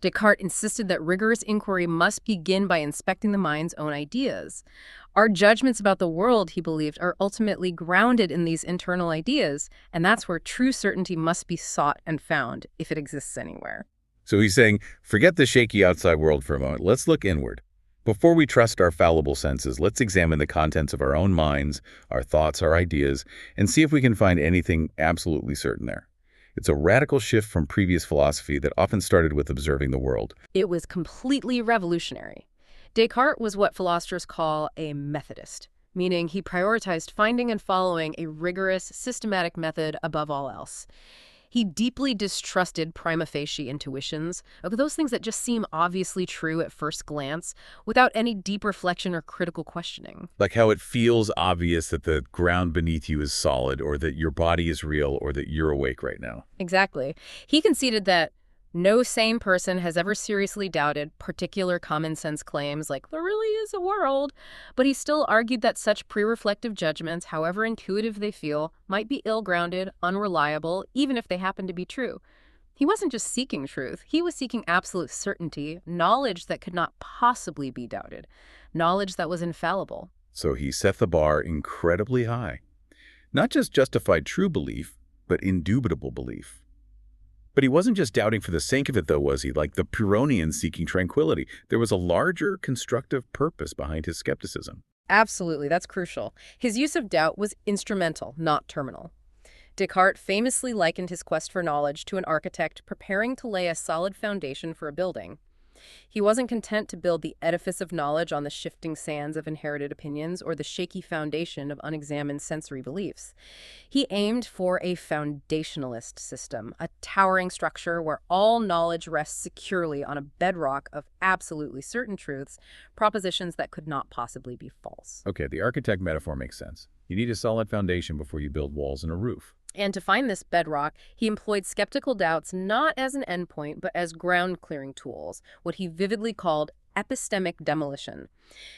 Descartes insisted that rigorous inquiry must begin by inspecting the mind's own ideas. Our judgments about the world, he believed, are ultimately grounded in these internal ideas, and that's where true certainty must be sought and found, if it exists anywhere. So he's saying, forget the shaky outside world for a moment. Let's look inward. Before we trust our fallible senses, let's examine the contents of our own minds, our thoughts, our ideas, and see if we can find anything absolutely certain there. It's a radical shift from previous philosophy that often started with observing the world. It was completely revolutionary. Descartes was what philosophers call a methodist, meaning he prioritized finding and following a rigorous, systematic method above all else. He deeply distrusted prima facie intuitions, those things that just seem obviously true at first glance, without any deep reflection or critical questioning. Like how it feels obvious that the ground beneath you is solid, or that your body is real, or that you're awake right now. Exactly. He conceded that no sane person has ever seriously doubted particular common sense claims like there really is a world, but he still argued that such pre-reflective judgments, however intuitive they feel, might be ill-grounded, unreliable, even if they happen to be true. He wasn't just seeking truth, he was seeking absolute certainty, knowledge that could not possibly be doubted, knowledge that was infallible. So he set the bar incredibly high. Not just justified true belief, but indubitable belief. But he wasn't just doubting for the sake of it, though, was he? Like the Pyrrhonians seeking tranquility. There was a larger constructive purpose behind his skepticism. Absolutely, that's crucial. His use of doubt was instrumental, not terminal. Descartes famously likened his quest for knowledge to an architect preparing to lay a solid foundation for a building. He wasn't content to build the edifice of knowledge on the shifting sands of inherited opinions or the shaky foundation of unexamined sensory beliefs. He aimed for a foundationalist system, a towering structure where all knowledge rests securely on a bedrock of absolutely certain truths, propositions that could not possibly be false. Okay, the architect metaphor makes sense. You need a solid foundation before you build walls and a roof. And to find this bedrock, he employed skeptical doubts not as an endpoint, but as ground-clearing tools, what he vividly called epistemic demolition.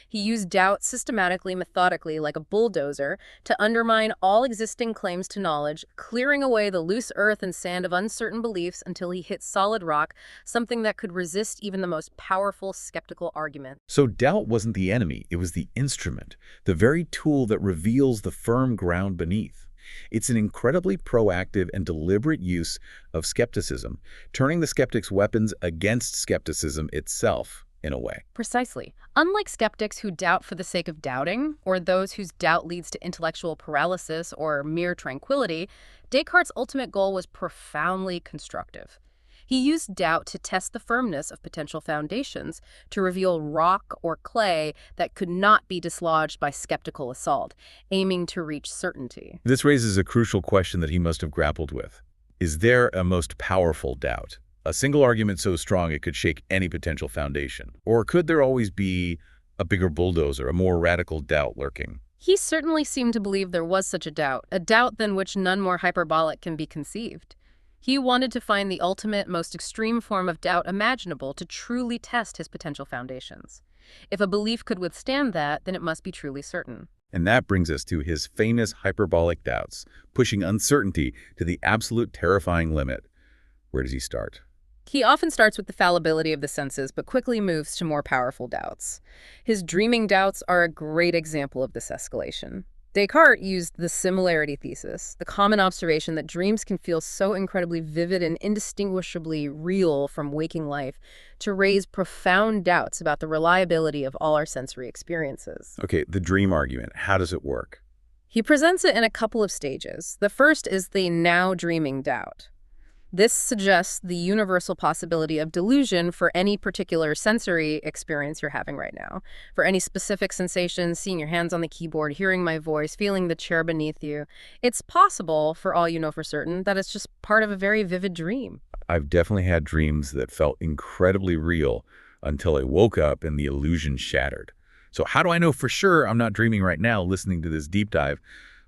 He used doubt systematically, methodically, like a bulldozer, to undermine all existing claims to knowledge, clearing away the loose earth and sand of uncertain beliefs until he hit solid rock, something that could resist even the most powerful skeptical argument. So doubt wasn't the enemy, it was the instrument, the very tool that reveals the firm ground beneath. It's an incredibly proactive and deliberate use of skepticism, turning the skeptic's weapons against skepticism itself, in a way. Precisely. Unlike skeptics who doubt for the sake of doubting, or those whose doubt leads to intellectual paralysis or mere tranquility, Descartes' ultimate goal was profoundly constructive. He used doubt to test the firmness of potential foundations, to reveal rock or clay that could not be dislodged by skeptical assault, aiming to reach certainty. This raises a crucial question that he must have grappled with. Is there a most powerful doubt? A single argument so strong it could shake any potential foundation? Or could there always be a bigger bulldozer, a more radical doubt lurking? He certainly seemed to believe there was such a doubt than which none more hyperbolic can be conceived. He wanted to find the ultimate, most extreme form of doubt imaginable to truly test his potential foundations. If a belief could withstand that, then it must be truly certain. And that brings us to his famous hyperbolic doubts, pushing uncertainty to the absolute terrifying limit. Where does he start? He often starts with the fallibility of the senses, but quickly moves to more powerful doubts. His dreaming doubts are a great example of this escalation. Descartes used the similarity thesis, the common observation that dreams can feel so incredibly vivid and indistinguishably real from waking life, to raise profound doubts about the reliability of all our sensory experiences. Okay, the dream argument, how does it work? He presents it in a couple of stages. The first is the now dreaming doubt. This suggests the universal possibility of delusion for any particular sensory experience you're having right now. For any specific sensation, seeing your hands on the keyboard, hearing my voice, feeling the chair beneath you. It's possible, for all you know for certain, that it's just part of a very vivid dream. I've definitely had dreams that felt incredibly real until I woke up and the illusion shattered. So how do I know for sure I'm not dreaming right now listening to this deep dive?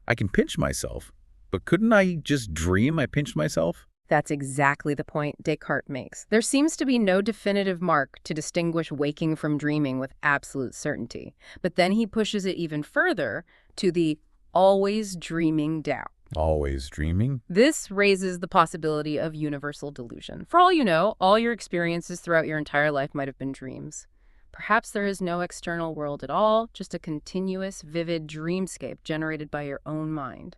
I can pinch myself, but couldn't I just dream I pinched myself? That's exactly the point Descartes makes. There seems to be no definitive mark to distinguish waking from dreaming with absolute certainty. But then he pushes it even further to the always dreaming doubt. Always dreaming? This raises the possibility of universal delusion. For all you know, all your experiences throughout your entire life might have been dreams. Perhaps there is no external world at all, just a continuous, vivid dreamscape generated by your own mind.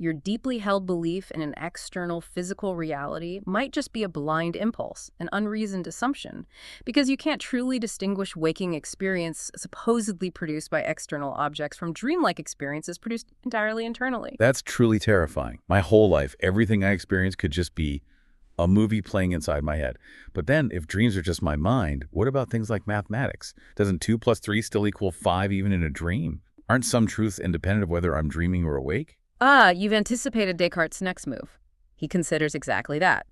Your deeply held belief in an external physical reality might just be a blind impulse, an unreasoned assumption, because you can't truly distinguish waking experience supposedly produced by external objects from dreamlike experiences produced entirely internally. That's truly terrifying. My whole life, everything I experience could just be a movie playing inside my head. But then, if dreams are just my mind, what about things like mathematics? Doesn't 2 + 3 still equal 5 even in a dream? Aren't some truths independent of whether I'm dreaming or awake? You've anticipated Descartes' next move. He considers exactly that.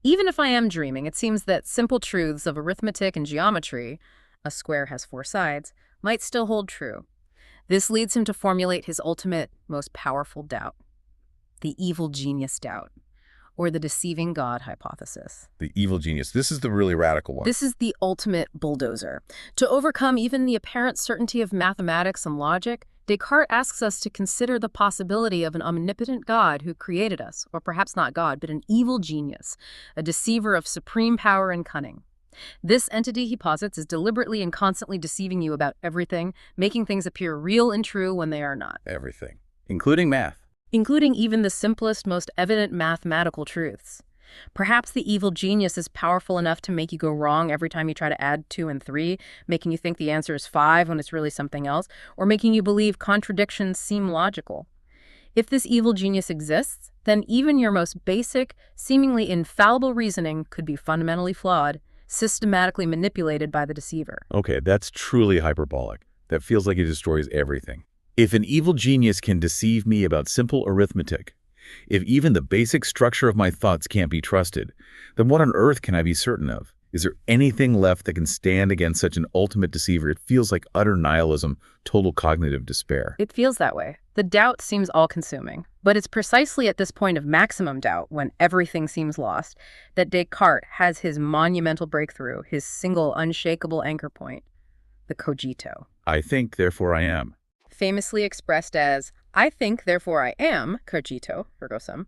Even if I am dreaming, it seems that simple truths of arithmetic and geometry, a square has 4 sides, might still hold true. This leads him to formulate his ultimate, most powerful doubt, the evil genius doubt, or the deceiving God hypothesis. The evil genius. This is the really radical one. This is the ultimate bulldozer. To overcome even the apparent certainty of mathematics and logic, Descartes asks us to consider the possibility of an omnipotent God who created us, or perhaps not God, but an evil genius, a deceiver of supreme power and cunning. This entity, he posits, is deliberately and constantly deceiving you about everything, making things appear real and true when they are not. Everything. Including math. Including even the simplest, most evident mathematical truths. Perhaps the evil genius is powerful enough to make you go wrong every time you try to add 2 and 3, making you think the answer is 5 when it's really something else, or making you believe contradictions seem logical. If this evil genius exists, then even your most basic, seemingly infallible reasoning could be fundamentally flawed, systematically manipulated by the deceiver. Okay, that's truly hyperbolic. That feels like it destroys everything. If an evil genius can deceive me about simple arithmetic, if even the basic structure of my thoughts can't be trusted, then what on earth can I be certain of? Is there anything left that can stand against such an ultimate deceiver? It feels like utter nihilism, total cognitive despair. It feels that way. The doubt seems all-consuming, but it's precisely at this point of maximum doubt, when everything seems lost, that Descartes has his monumental breakthrough, his single unshakable anchor point, the cogito. I think, therefore I am. Famously expressed as, I think, therefore I am, cogito, ergo sum.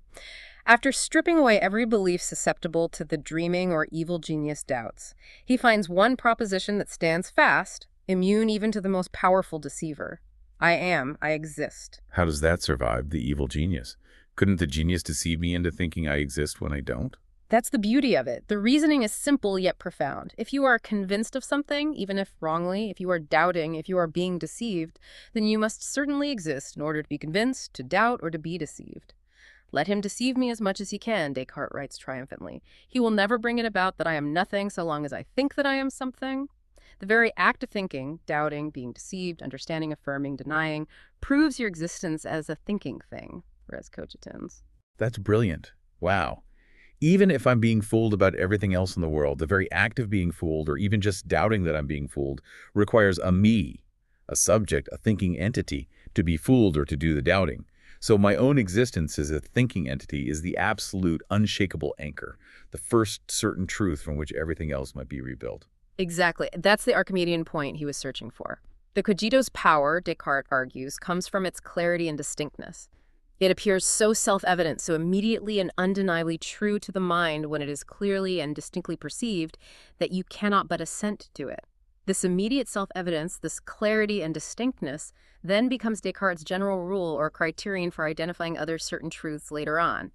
After stripping away every belief susceptible to the dreaming or evil genius doubts, he finds one proposition that stands fast, immune even to the most powerful deceiver. I am, I exist. How does that survive the evil genius? Couldn't the genius deceive me into thinking I exist when I don't? That's the beauty of it. The reasoning is simple yet profound. If you are convinced of something, even if wrongly, if you are doubting, if you are being deceived, then you must certainly exist in order to be convinced, to doubt, or to be deceived. Let him deceive me as much as he can, Descartes writes triumphantly. He will never bring it about that I am nothing so long as I think that I am something. The very act of thinking, doubting, being deceived, understanding, affirming, denying, proves your existence as a thinking thing, res cogitans. That's brilliant. Wow. Even if I'm being fooled about everything else in the world, the very act of being fooled, or even just doubting that I'm being fooled, requires a me, a subject, a thinking entity, to be fooled or to do the doubting. So my own existence as a thinking entity is the absolute, unshakable anchor, the first certain truth from which everything else might be rebuilt. Exactly. That's the Archimedean point he was searching for. The cogito's power, Descartes argues, comes from its clarity and distinctness. It appears so self-evident, so immediately and undeniably true to the mind when it is clearly and distinctly perceived, that you cannot but assent to it. This immediate self-evidence, this clarity and distinctness, then becomes Descartes' general rule or criterion for identifying other certain truths later on.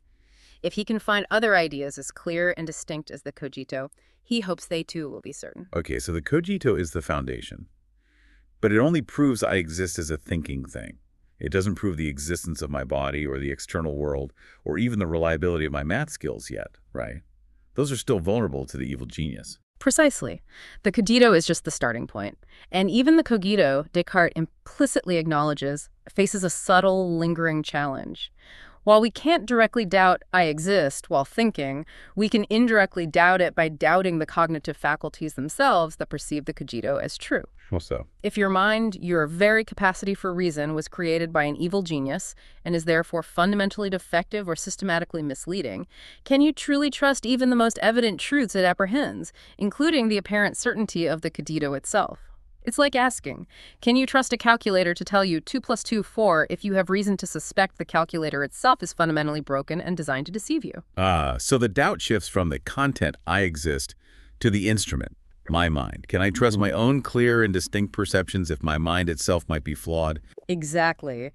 If he can find other ideas as clear and distinct as the cogito, he hopes they too will be certain. Okay, so the cogito is the foundation. But it only proves I exist as a thinking thing. It doesn't prove the existence of my body or the external world or even the reliability of my math skills yet, right? Those are still vulnerable to the evil genius. Precisely. The cogito is just the starting point. And even the cogito, Descartes implicitly acknowledges, faces a subtle, lingering challenge. While we can't directly doubt I exist while thinking, we can indirectly doubt it by doubting the cognitive faculties themselves that perceive the cogito as true. How so? If your mind, your very capacity for reason, was created by an evil genius and is therefore fundamentally defective or systematically misleading, can you truly trust even the most evident truths it apprehends, including the apparent certainty of the cogito itself? It's like asking, can you trust a calculator to tell you 2 + 2 = 4 if you have reason to suspect the calculator itself is fundamentally broken and designed to deceive you? So the doubt shifts from the content, I exist, to the instrument, my mind. Can I trust my own clear and distinct perceptions if my mind itself might be flawed? Exactly.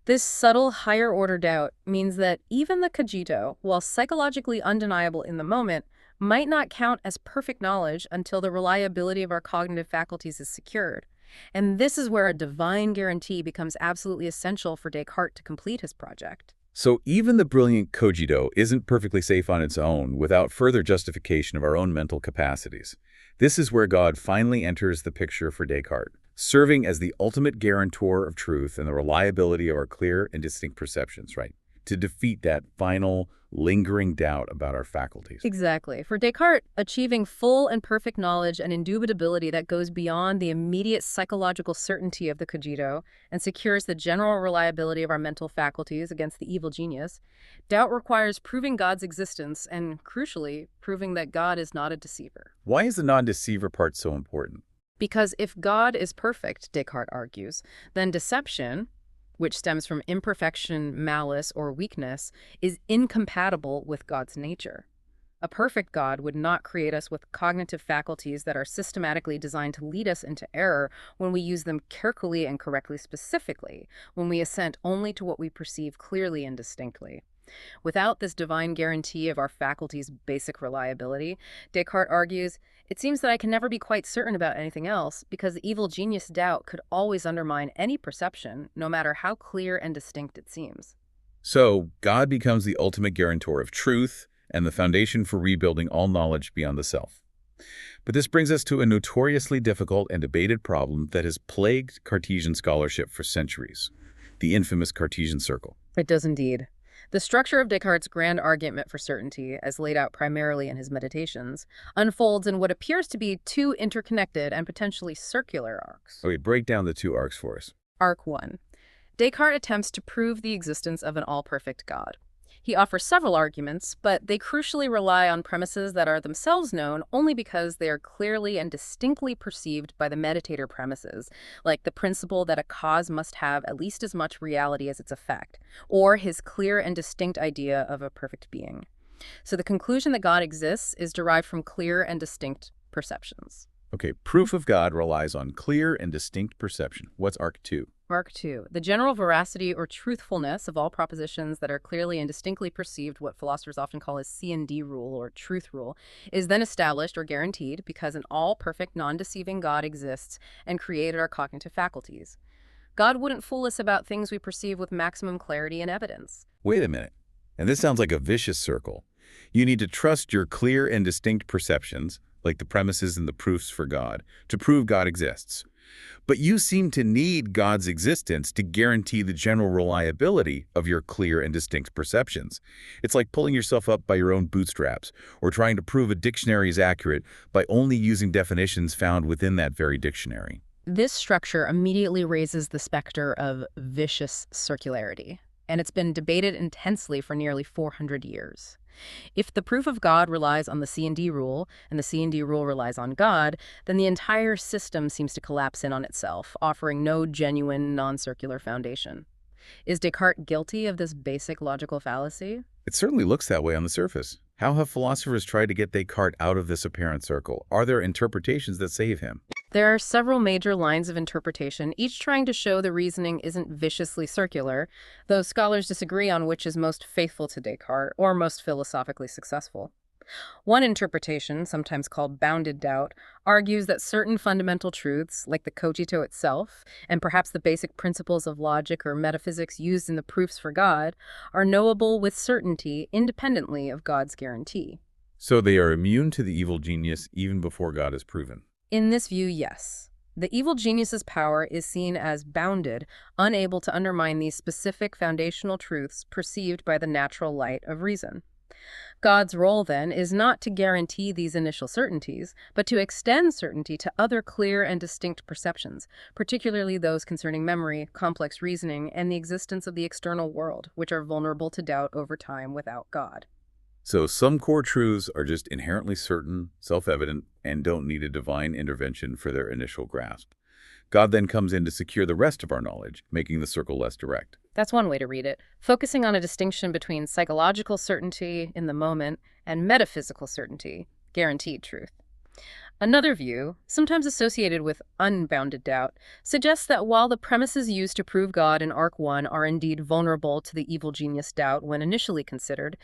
This subtle higher-order doubt means that even the cogito, while psychologically undeniable in the moment, might not count as perfect knowledge until the reliability of our cognitive faculties is secured. And this is where a divine guarantee becomes absolutely essential for Descartes to complete his project. So even the brilliant cogito isn't perfectly safe on its own without further justification of our own mental capacities. This is where God finally enters the picture for Descartes, serving as the ultimate guarantor of truth and the reliability of our clear and distinct perceptions, right? To defeat that final, lingering doubt about our faculties. Exactly. For Descartes, achieving full and perfect knowledge and indubitability that goes beyond the immediate psychological certainty of the cogito and secures the general reliability of our mental faculties against the evil genius, doubt requires proving God's existence and, crucially, proving that God is not a deceiver. Why is the non-deceiver part so important? Because if God is perfect, Descartes argues, then deception, which stems from imperfection, malice, or weakness, is incompatible with God's nature. A perfect God would not create us with cognitive faculties that are systematically designed to lead us into error when we use them carefully and correctly specifically, when we assent only to what we perceive clearly and distinctly. Without this divine guarantee of our faculties' basic reliability, Descartes argues, it seems that I can never be quite certain about anything else because the evil genius doubt could always undermine any perception, no matter how clear and distinct it seems. So God becomes the ultimate guarantor of truth and the foundation for rebuilding all knowledge beyond the self. But this brings us to a notoriously difficult and debated problem that has plagued Cartesian scholarship for centuries, the infamous Cartesian circle. It does indeed. The structure of Descartes' grand argument for certainty, as laid out primarily in his Meditations, unfolds in what appears to be two interconnected and potentially circular arcs. Okay, break down the two arcs for us. Arc 1. Descartes attempts to prove the existence of an all-perfect God. He offers several arguments, but they crucially rely on premises that are themselves known only because they are clearly and distinctly perceived by the meditator premises, like the principle that a cause must have at least as much reality as its effect, or his clear and distinct idea of a perfect being. So the conclusion that God exists is derived from clear and distinct perceptions. Okay, proof of God relies on clear and distinct perception. What's arc 2? Arc 2. The general veracity or truthfulness of all propositions that are clearly and distinctly perceived, what philosophers often call as C&D rule or truth rule, is then established or guaranteed because an all-perfect, non-deceiving God exists and created our cognitive faculties. God wouldn't fool us about things we perceive with maximum clarity and evidence. Wait a minute. And this sounds like a vicious circle. You need to trust your clear and distinct perceptions, like the premises and the proofs for God, to prove God exists. But you seem to need God's existence to guarantee the general reliability of your clear and distinct perceptions. It's like pulling yourself up by your own bootstraps, or trying to prove a dictionary is accurate by only using definitions found within that very dictionary. This structure immediately raises the specter of vicious circularity, and it's been debated intensely for nearly 400 years. If the proof of God relies on the C&D rule, and the C&D rule relies on God, then the entire system seems to collapse in on itself, offering no genuine, non-circular foundation. Is Descartes guilty of this basic logical fallacy? It certainly looks that way on the surface. How have philosophers tried to get Descartes out of this apparent circle? Are there interpretations that save him? There are several major lines of interpretation, each trying to show the reasoning isn't viciously circular, though scholars disagree on which is most faithful to Descartes or most philosophically successful. One interpretation, sometimes called bounded doubt, argues that certain fundamental truths, like the cogito itself, and perhaps the basic principles of logic or metaphysics used in the proofs for God, are knowable with certainty independently of God's guarantee. So they are immune to the evil genius even before God is proven. In this view, yes. The evil genius's power is seen as bounded, unable to undermine these specific foundational truths perceived by the natural light of reason. God's role, then, is not to guarantee these initial certainties, but to extend certainty to other clear and distinct perceptions, particularly those concerning memory, complex reasoning, and the existence of the external world, which are vulnerable to doubt over time without God. So some core truths are just inherently certain, self-evident, and don't need a divine intervention for their initial grasp. God then comes in to secure the rest of our knowledge, making the circle less direct. That's one way to read it, focusing on a distinction between psychological certainty in the moment and metaphysical certainty, guaranteed truth. Another view, sometimes associated with unbounded doubt, suggests that while the premises used to prove God in Arc 1 are indeed vulnerable to the evil genius doubt when initially considered,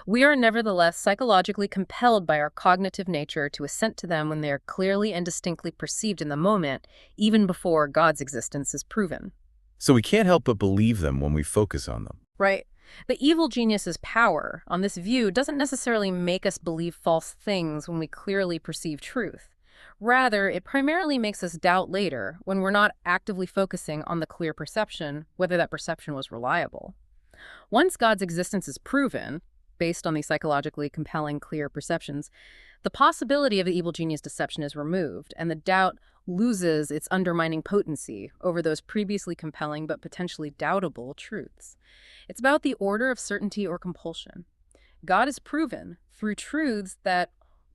we are nevertheless psychologically compelled by our cognitive nature to assent to them when they are clearly and distinctly perceived in the moment, even before God's existence is proven. So we can't help but believe them when we focus on them. Right. The evil genius's power, on this view, doesn't necessarily make us believe false things when we clearly perceive truth. Rather, it primarily makes us doubt later when we're not actively focusing on the clear perception, whether that perception was reliable. Once God's existence is proven, based on these psychologically compelling, clear perceptions, the possibility of the evil genius deception is removed, and the doubt loses its undermining potency over those previously compelling but potentially doubtable truths. It's about the order of certainty or compulsion. God is proven through truths that,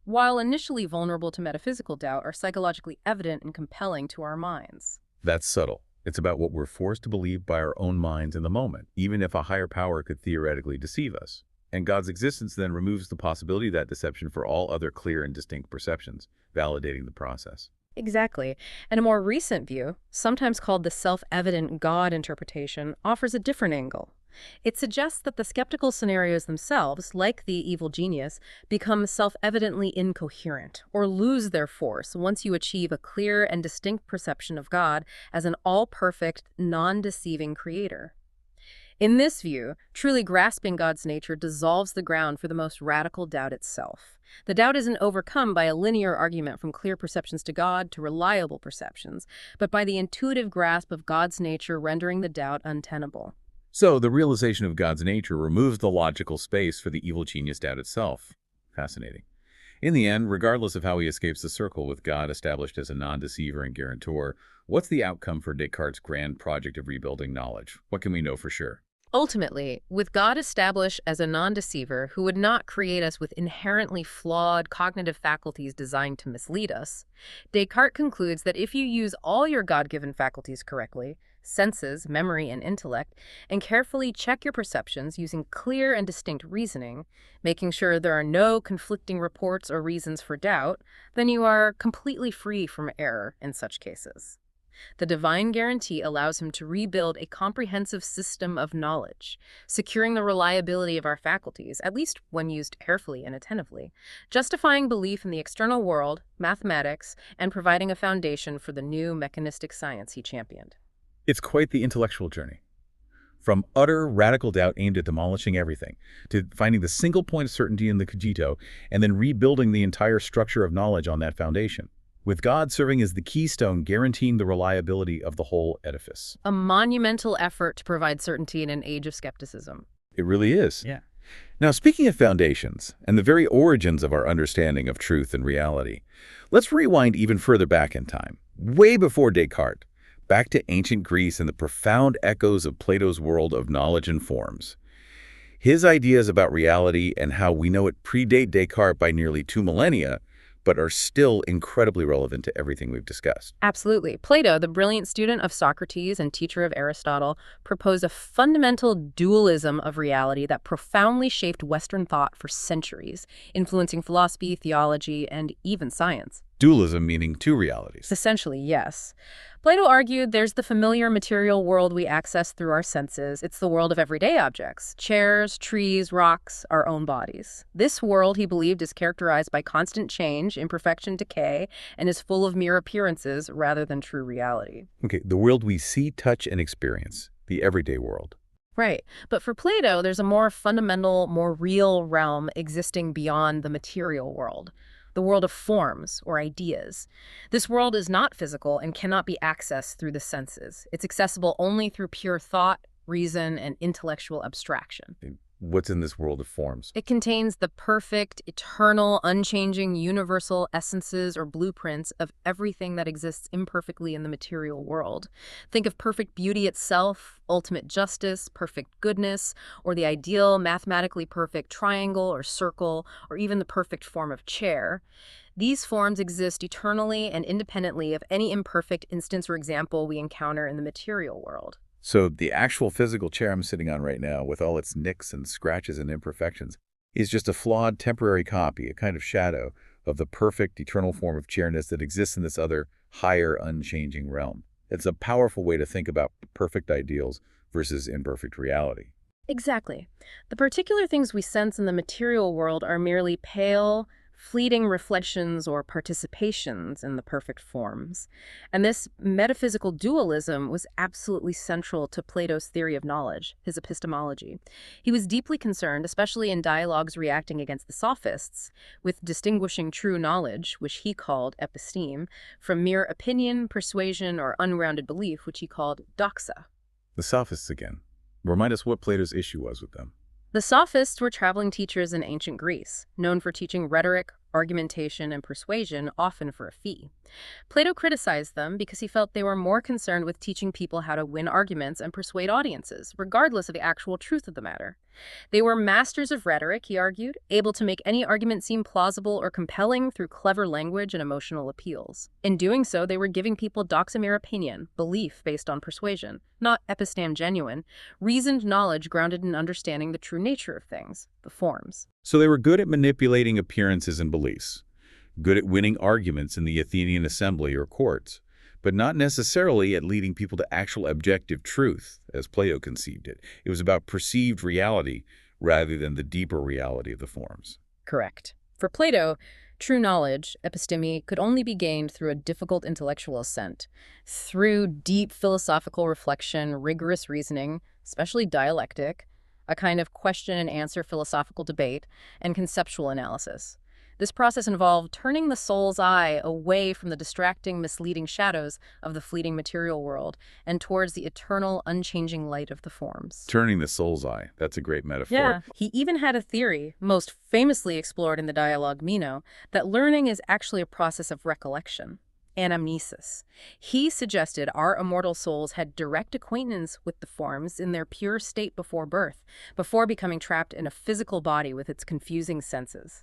while initially vulnerable to metaphysical doubt, are psychologically evident and compelling to our minds. That's subtle. It's about what we're forced to believe by our own minds in the moment, even if a higher power could theoretically deceive us. And God's existence then removes the possibility of that deception for all other clear and distinct perceptions, validating the process. Exactly. And a more recent view, sometimes called the self-evident God interpretation, offers a different angle. It suggests that the skeptical scenarios themselves, like the evil genius, become self-evidently incoherent or lose their force once you achieve a clear and distinct perception of God as an all-perfect, non-deceiving creator. In this view, truly grasping God's nature dissolves the ground for the most radical doubt itself. The doubt isn't overcome by a linear argument from clear perceptions to God to reliable perceptions, but by the intuitive grasp of God's nature rendering the doubt untenable. So the realization of God's nature removes the logical space for the evil genius doubt itself. Fascinating. In the end, regardless of how he escapes the circle with God established as a non-deceiver and guarantor, what's the outcome for Descartes' grand project of rebuilding knowledge? What can we know for sure? Ultimately, with God established as a non-deceiver who would not create us with inherently flawed cognitive faculties designed to mislead us, Descartes concludes that if you use all your God-given faculties correctly, senses, memory, and intellect, and carefully check your perceptions using clear and distinct reasoning, making sure there are no conflicting reports or reasons for doubt, then you are completely free from error in such cases. The divine guarantee allows him to rebuild a comprehensive system of knowledge, securing the reliability of our faculties, at least when used carefully and attentively, justifying belief in the external world, mathematics, and providing a foundation for the new mechanistic science he championed. It's quite the intellectual journey. From utter radical doubt aimed at demolishing everything, to finding the single point of certainty in the cogito, and then rebuilding the entire structure of knowledge on that foundation, with God serving as the keystone guaranteeing the reliability of the whole edifice. A monumental effort to provide certainty in an age of skepticism. It really is. Yeah. Now, speaking of foundations and the very origins of our understanding of truth and reality, let's rewind even further back in time, way before Descartes, back to ancient Greece and the profound echoes of Plato's world of knowledge and forms. His ideas about reality and how we know it predate Descartes by nearly 2 millennia, but are still incredibly relevant to everything we've discussed. Absolutely. Plato, the brilliant student of Socrates and teacher of Aristotle, proposed a fundamental dualism of reality that profoundly shaped Western thought for centuries, influencing philosophy, theology, and even science. Dualism meaning two realities. Essentially, yes. Plato argued there's the familiar material world we access through our senses. It's the world of everyday objects, chairs, trees, rocks, our own bodies. This world, he believed, is characterized by constant change, imperfection, decay, and is full of mere appearances rather than true reality. Okay, the world we see, touch, and experience, the everyday world. Right. But for Plato, there's a more fundamental, more real realm existing beyond the material world. The world of forms, or ideas. This world is not physical and cannot be accessed through the senses. It's accessible only through pure thought, reason, and intellectual abstraction. What's in this world of forms? It contains the perfect, eternal, unchanging, universal essences or blueprints of everything that exists imperfectly in the material world. Think of perfect beauty itself, ultimate justice, perfect goodness, or the ideal, mathematically perfect triangle or circle, or even the perfect form of chair. These forms exist eternally and independently of any imperfect instance or example we encounter in the material world. So the actual physical chair I'm sitting on right now, with all its nicks and scratches and imperfections, is just a flawed temporary copy, a kind of shadow of the perfect eternal form of chairness that exists in this other, higher, unchanging realm. It's a powerful way to think about perfect ideals versus imperfect reality. Exactly. The particular things we sense in the material world are merely pale, fleeting reflections or participations in the perfect forms. And this metaphysical dualism was absolutely central to Plato's theory of knowledge, his epistemology. He was deeply concerned, especially in dialogues reacting against the sophists, with distinguishing true knowledge, which he called episteme, from mere opinion, persuasion, or ungrounded belief, which he called doxa. The sophists again. Remind us what Plato's issue was with them. The sophists were traveling teachers in ancient Greece, known for teaching rhetoric, argumentation, and persuasion, often for a fee. Plato criticized them because he felt they were more concerned with teaching people how to win arguments and persuade audiences, regardless of the actual truth of the matter. They were masters of rhetoric, he argued, able to make any argument seem plausible or compelling through clever language and emotional appeals. In doing so, they were giving people doxamere opinion, belief based on persuasion, not episteme genuine, reasoned knowledge grounded in understanding the true nature of things, the forms. So they were good at manipulating appearances and beliefs, good at winning arguments in the Athenian assembly or courts, but not necessarily at leading people to actual objective truth, as Plato conceived it. It was about perceived reality rather than the deeper reality of the forms. Correct. For Plato, true knowledge, episteme, could only be gained through a difficult intellectual ascent, through deep philosophical reflection, rigorous reasoning, especially dialectic, a kind of question-and-answer philosophical debate, and conceptual analysis. This process involved turning the soul's eye away from the distracting, misleading shadows of the fleeting material world and towards the eternal, unchanging light of the forms. Turning the soul's eye. That's a great metaphor. Yeah. He even had a theory, most famously explored in the dialogue Meno, that learning is actually a process of recollection, anamnesis. He suggested our immortal souls had direct acquaintance with the forms in their pure state before birth, before becoming trapped in a physical body with its confusing senses.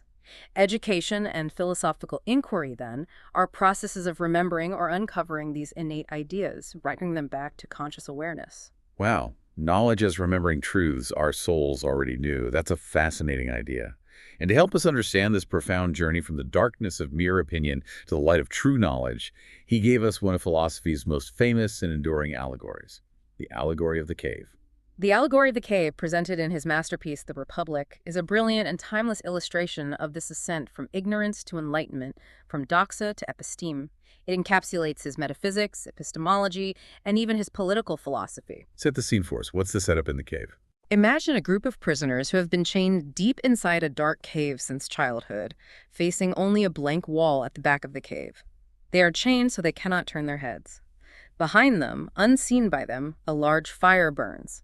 Education and philosophical inquiry, then, are processes of remembering or uncovering these innate ideas, bringing them back to conscious awareness. Wow. Knowledge as remembering truths our souls already knew. That's a fascinating idea. And to help us understand this profound journey from the darkness of mere opinion to the light of true knowledge, he gave us one of philosophy's most famous and enduring allegories, the allegory of the cave. The allegory of the cave, presented in his masterpiece, The Republic, is a brilliant and timeless illustration of this ascent from ignorance to enlightenment, from doxa to episteme. It encapsulates his metaphysics, epistemology, and even his political philosophy. Set the scene for us. What's the setup in the cave? Imagine a group of prisoners who have been chained deep inside a dark cave since childhood, facing only a blank wall at the back of the cave. They are chained so they cannot turn their heads. Behind them, unseen by them, a large fire burns.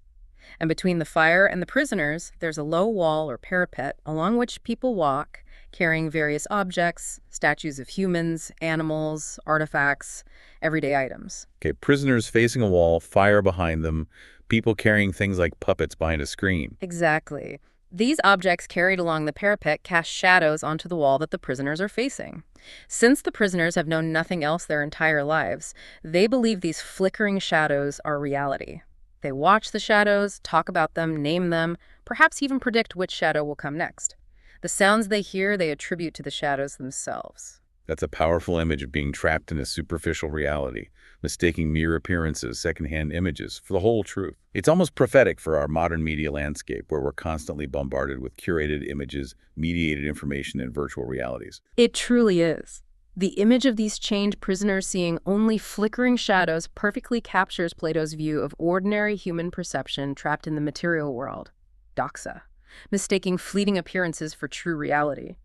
And between the fire and the prisoners, there's a low wall or parapet along which people walk, carrying various objects, statues of humans, animals, artifacts, everyday items. Okay, prisoners facing a wall, fire behind them, people carrying things like puppets behind a screen. Exactly. These objects carried along the parapet cast shadows onto the wall that the prisoners are facing. Since the prisoners have known nothing else their entire lives, they believe these flickering shadows are reality. They watch the shadows, talk about them, name them, perhaps even predict which shadow will come next. The sounds they hear, they attribute to the shadows themselves. That's a powerful image of being trapped in a superficial reality, mistaking mere appearances, secondhand images, for the whole truth. It's almost prophetic for our modern media landscape, where we're constantly bombarded with curated images, mediated information, and virtual realities. It truly is. The image of these chained prisoners seeing only flickering shadows perfectly captures Plato's view of ordinary human perception trapped in the material world, doxa, mistaking fleeting appearances for true reality.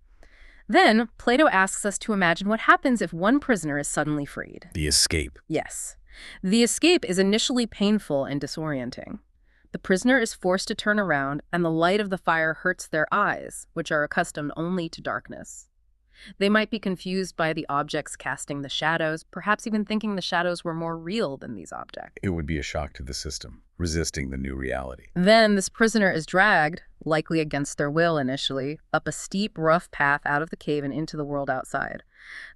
Then, Plato asks us to imagine what happens if one prisoner is suddenly freed. The escape. Yes. The escape is initially painful and disorienting. The prisoner is forced to turn around, and the light of the fire hurts their eyes, which are accustomed only to darkness. They might be confused by the objects casting the shadows, perhaps even thinking the shadows were more real than these objects. It would be a shock to the system, resisting the new reality. Then this prisoner is dragged, likely against their will initially, up a steep, rough path out of the cave and into the world outside.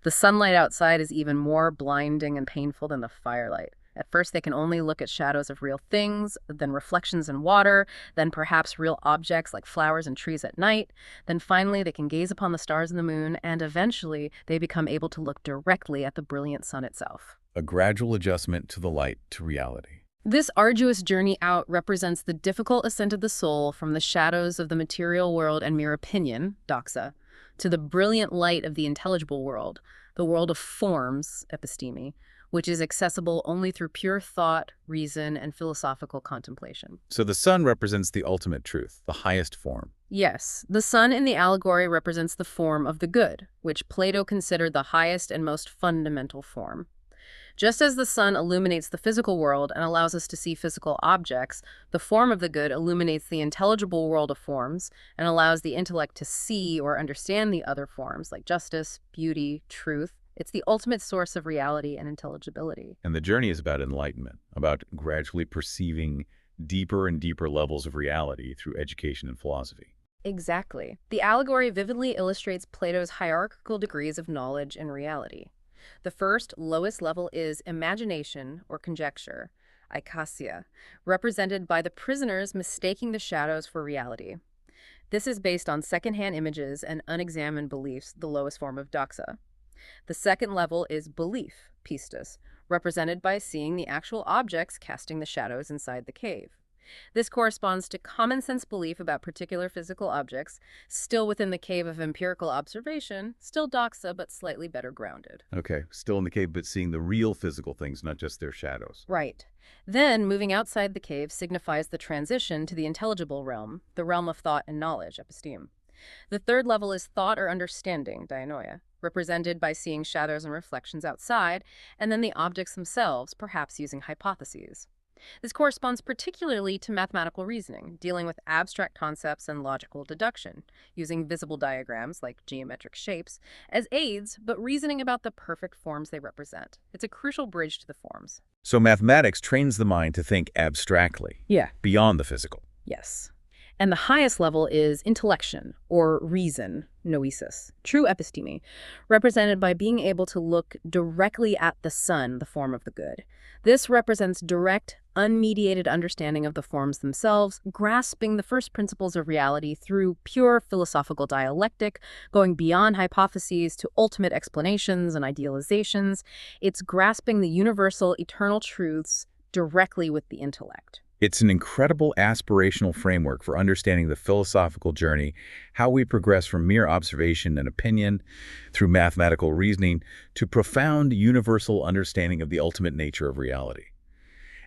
The sunlight outside is even more blinding and painful than the firelight. At first, they can only look at shadows of real things, then reflections in water, then perhaps real objects like flowers and trees at night. Then finally, they can gaze upon the stars and the moon, and eventually, they become able to look directly at the brilliant sun itself. A gradual adjustment to the light, to reality. This arduous journey out represents the difficult ascent of the soul from the shadows of the material world and mere opinion, doxa, to the brilliant light of the intelligible world, the world of forms, episteme, which is accessible only through pure thought, reason, and philosophical contemplation. So the sun represents the ultimate truth, the highest form. Yes, the sun in the allegory represents the form of the good, which Plato considered the highest and most fundamental form. Just as the sun illuminates the physical world and allows us to see physical objects, the form of the good illuminates the intelligible world of forms and allows the intellect to see or understand the other forms like justice, beauty, truth. It's the ultimate source of reality and intelligibility. And the journey is about enlightenment, about gradually perceiving deeper and deeper levels of reality through education and philosophy. Exactly. The allegory vividly illustrates Plato's hierarchical degrees of knowledge and reality. The first, lowest level is imagination or conjecture, eikasia, represented by the prisoners mistaking the shadows for reality. This is based on secondhand images and unexamined beliefs, the lowest form of doxa. The second level is belief, pistis, represented by seeing the actual objects casting the shadows inside the cave. This corresponds to common sense belief about particular physical objects, still within the cave of empirical observation, still doxa, but slightly better grounded. Okay, still in the cave, but seeing the real physical things, not just their shadows. Right. Then, moving outside the cave signifies the transition to the intelligible realm, the realm of thought and knowledge, episteme. The third level is thought or understanding, dianoia, represented by seeing shadows and reflections outside, and then the objects themselves, perhaps using hypotheses. This corresponds particularly to mathematical reasoning, dealing with abstract concepts and logical deduction, using visible diagrams, like geometric shapes, as aids, but reasoning about the perfect forms they represent. It's a crucial bridge to the forms. So mathematics trains the mind to think abstractly, beyond the physical. Yes. And the highest level is intellection, or reason, noesis, true episteme, represented by being able to look directly at the sun, the form of the good. This represents direct, unmediated understanding of the forms themselves, grasping the first principles of reality through pure philosophical dialectic, going beyond hypotheses to ultimate explanations and idealizations. It's grasping the universal, eternal truths directly with the intellect. It's an incredible aspirational framework for understanding the philosophical journey, how we progress from mere observation and opinion through mathematical reasoning to profound universal understanding of the ultimate nature of reality.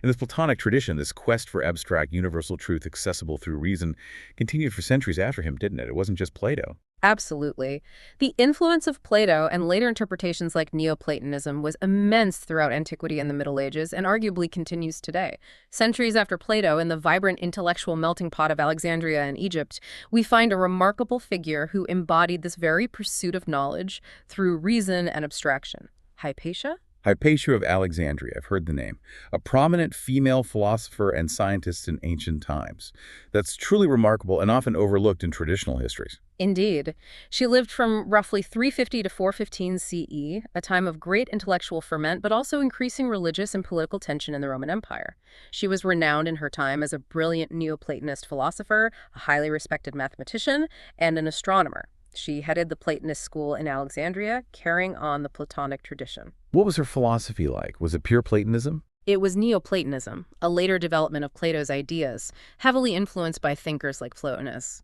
In this Platonic tradition, this quest for abstract universal truth accessible through reason continued for centuries after him, didn't it? It wasn't just Plato. Absolutely. The influence of Plato and later interpretations like Neoplatonism was immense throughout antiquity and the Middle Ages, and arguably continues today. Centuries after Plato, in the vibrant intellectual melting pot of Alexandria and Egypt, we find a remarkable figure who embodied this very pursuit of knowledge through reason and abstraction. Hypatia? Hypatia of Alexandria, I've heard the name, a prominent female philosopher and scientist in ancient times. That's truly remarkable and often overlooked in traditional histories. Indeed. She lived from roughly 350 to 415 CE, a time of great intellectual ferment, but also increasing religious and political tension in the Roman Empire. She was renowned in her time as a brilliant Neoplatonist philosopher, a highly respected mathematician, and an astronomer. She headed the Platonist school in Alexandria, carrying on the Platonic tradition. What was her philosophy like? Was it pure Platonism? It was Neoplatonism, a later development of Plato's ideas, heavily influenced by thinkers like Plotinus.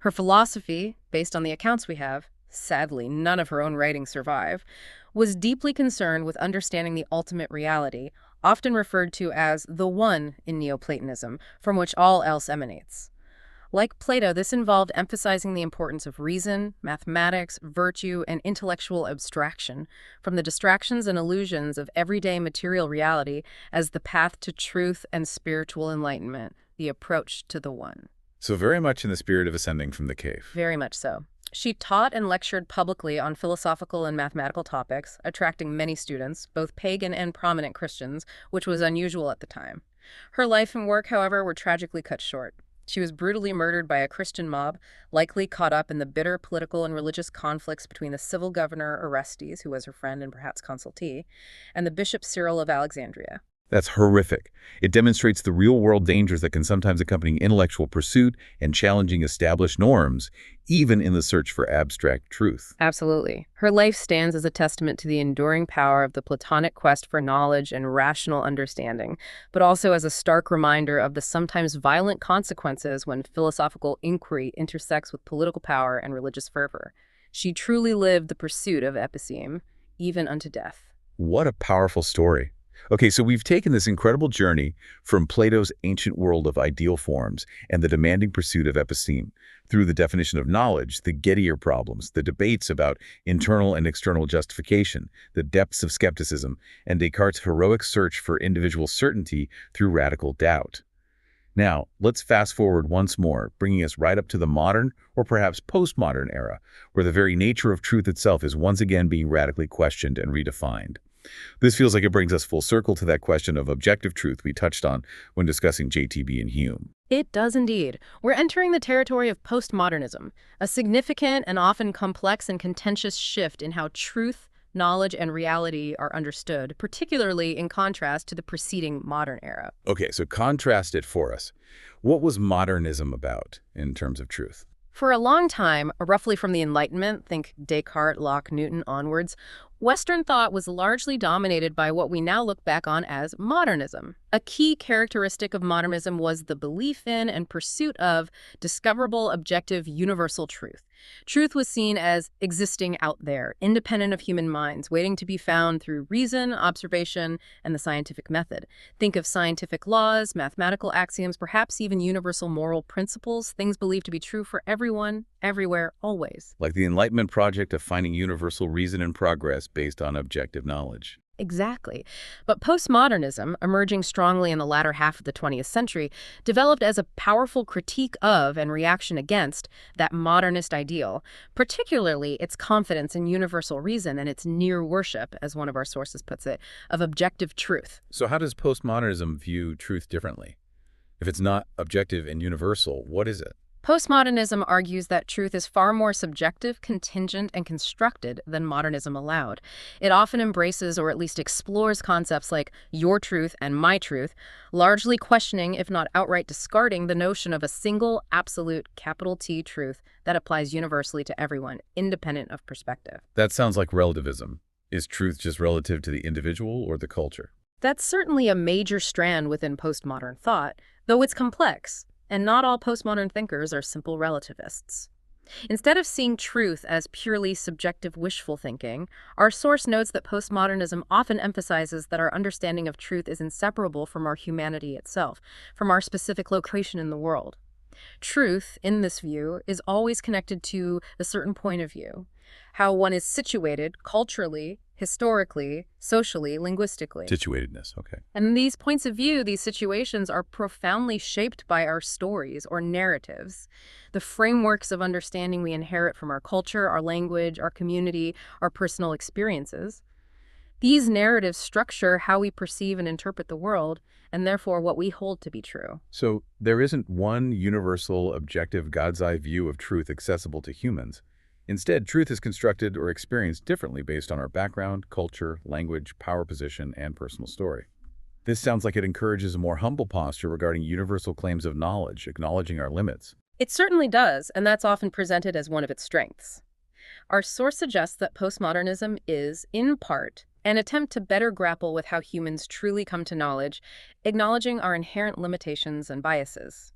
Her philosophy, based on the accounts we have, sadly none of her own writings survive, was deeply concerned with understanding the ultimate reality, often referred to as the one in Neoplatonism, from which all else emanates. Like Plato, this involved emphasizing the importance of reason, mathematics, virtue, and intellectual abstraction from the distractions and illusions of everyday material reality as the path to truth and spiritual enlightenment, the approach to the one. So very much in the spirit of ascending from the cave. Very much so. She taught and lectured publicly on philosophical and mathematical topics, attracting many students, both pagan and prominent Christians, which was unusual at the time. Her life and work, however, were tragically cut short. She was brutally murdered by a Christian mob, likely caught up in the bitter political and religious conflicts between the civil governor Orestes, who was her friend and perhaps consultee, and the Bishop Cyril of Alexandria. That's horrific. It demonstrates the real-world dangers that can sometimes accompany intellectual pursuit and challenging established norms, even in the search for abstract truth. Absolutely. Her life stands as a testament to the enduring power of the Platonic quest for knowledge and rational understanding, but also as a stark reminder of the sometimes violent consequences when philosophical inquiry intersects with political power and religious fervor. She truly lived the pursuit of episteme, even unto death. What a powerful story. Okay, so we've taken this incredible journey from Plato's ancient world of ideal forms and the demanding pursuit of episteme through the definition of knowledge, the Gettier problems, the debates about internal and external justification, the depths of skepticism, and Descartes' heroic search for individual certainty through radical doubt. Now, let's fast forward once more, bringing us right up to the modern or perhaps postmodern era, where the very nature of truth itself is once again being radically questioned and redefined. This feels like it brings us full circle to that question of objective truth we touched on when discussing JTB and Hume. It does indeed. We're entering the territory of postmodernism, a significant and often complex and contentious shift in how truth, knowledge, and reality are understood, particularly in contrast to the preceding modern era. Okay, so contrast it for us. What was modernism about in terms of truth? For a long time, roughly from the Enlightenment, think Descartes, Locke, Newton onwards, Western thought was largely dominated by what we now look back on as modernism. A key characteristic of modernism was the belief in and pursuit of discoverable, objective, universal truth. Truth was seen as existing out there, independent of human minds, waiting to be found through reason, observation, and the scientific method. Think of scientific laws, mathematical axioms, perhaps even universal moral principles, things believed to be true for everyone, everywhere, always. Like the Enlightenment project of finding universal reason and progress based on objective knowledge. Exactly. But postmodernism, emerging strongly in the latter half of the 20th century, developed as a powerful critique of and reaction against that modernist ideal, particularly its confidence in universal reason and its near worship, as one of our sources puts it, of objective truth. So how does postmodernism view truth differently? If it's not objective and universal, what is it? Postmodernism argues that truth is far more subjective, contingent, and constructed than modernism allowed. It often embraces or at least explores concepts like your truth and my truth, largely questioning, if not outright discarding, the notion of a single, absolute, capital T truth that applies universally to everyone, independent of perspective. That sounds like relativism. Is truth just relative to the individual or the culture? That's certainly a major strand within postmodern thought, though it's complex. And not all postmodern thinkers are simple relativists. Instead of seeing truth as purely subjective wishful thinking, our source notes that postmodernism often emphasizes that our understanding of truth is inseparable from our humanity itself, from our specific location in the world. Truth, in this view, is always connected to a certain point of view, how one is situated culturally, historically, socially, linguistically. Situatedness, okay. And these points of view, these situations, are profoundly shaped by our stories or narratives, the frameworks of understanding we inherit from our culture, our language, our community, our personal experiences. These narratives structure how we perceive and interpret the world, and therefore what we hold to be true. So there isn't one universal, objective, God's eye view of truth accessible to humans. Instead, truth is constructed or experienced differently based on our background, culture, language, power position, and personal story. This sounds like it encourages a more humble posture regarding universal claims of knowledge, acknowledging our limits. It certainly does, and that's often presented as one of its strengths. Our source suggests that postmodernism is, in part, an attempt to better grapple with how humans truly come to knowledge, acknowledging our inherent limitations and biases.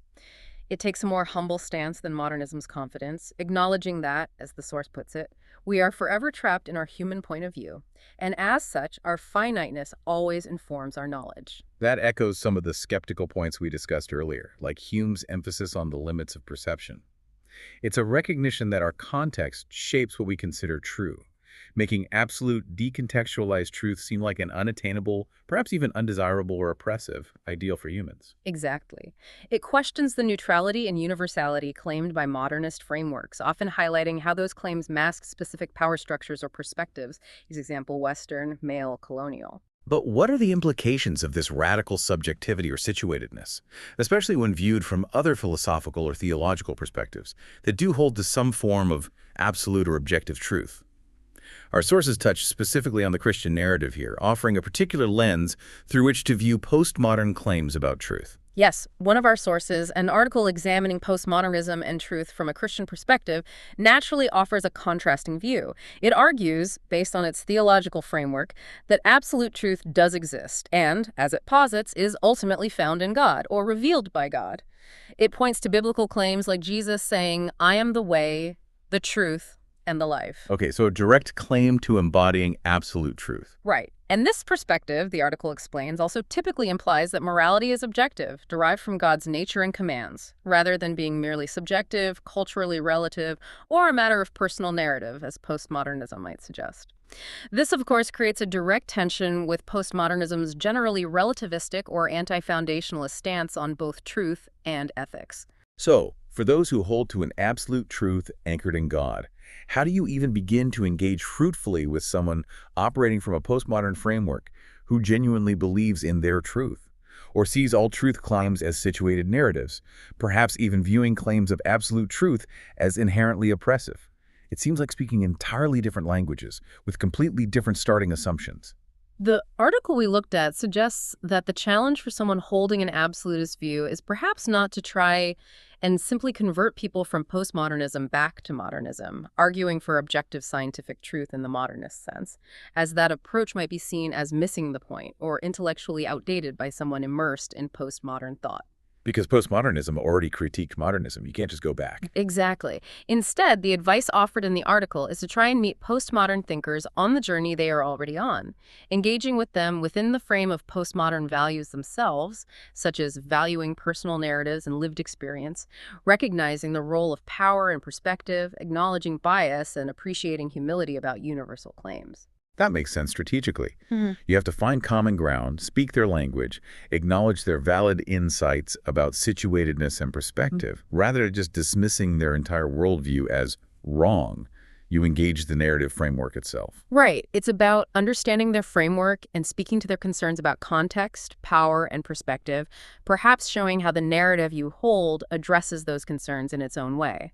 It takes a more humble stance than modernism's confidence, acknowledging that, as the source puts it, we are forever trapped in our human point of view, and as such, our finiteness always informs our knowledge. That echoes some of the skeptical points we discussed earlier, like Hume's emphasis on the limits of perception. It's a recognition that our context shapes what we consider true, making absolute, decontextualized truth seem like an unattainable, perhaps even undesirable or oppressive ideal for humans. Exactly. It questions the neutrality and universality claimed by modernist frameworks, often highlighting how those claims mask specific power structures or perspectives, for example, Western, male, colonial. But what are the implications of this radical subjectivity or situatedness, especially when viewed from other philosophical or theological perspectives that do hold to some form of absolute or objective truth? Our sources touch specifically on the Christian narrative here, offering a particular lens through which to view postmodern claims about truth. Yes, one of our sources, an article examining postmodernism and truth from a Christian perspective, naturally offers a contrasting view. It argues, based on its theological framework, that absolute truth does exist and, as it posits, is ultimately found in God or revealed by God. It points to biblical claims like Jesus saying, "I am the way, the truth, and the life." Okay, so a direct claim to embodying absolute truth. Right. And this perspective, the article explains, also typically implies that morality is objective, derived from God's nature and commands, rather than being merely subjective, culturally relative, or a matter of personal narrative, as postmodernism might suggest. This, of course, creates a direct tension with postmodernism's generally relativistic or anti-foundationalist stance on both truth and ethics. So, for those who hold to an absolute truth anchored in God, how do you even begin to engage fruitfully with someone operating from a postmodern framework who genuinely believes in their truth, or sees all truth claims as situated narratives, perhaps even viewing claims of absolute truth as inherently oppressive? It seems like speaking entirely different languages with completely different starting assumptions. The article we looked at suggests that the challenge for someone holding an absolutist view is perhaps not to try and simply convert people from postmodernism back to modernism, arguing for objective scientific truth in the modernist sense, as that approach might be seen as missing the point or intellectually outdated by someone immersed in postmodern thought. Because postmodernism already critiqued modernism. You can't just go back. Exactly. Instead, the advice offered in the article is to try and meet postmodern thinkers on the journey they are already on, engaging with them within the frame of postmodern values themselves, such as valuing personal narratives and lived experience, recognizing the role of power and perspective, acknowledging bias, and appreciating humility about universal claims. That makes sense strategically. Mhm. You have to find common ground, speak their language, acknowledge their valid insights about situatedness and perspective. Rather than just dismissing their entire worldview as wrong, you engage the narrative framework itself. Right. It's about understanding their framework and speaking to their concerns about context, power, and perspective, perhaps showing how the narrative you hold addresses those concerns in its own way.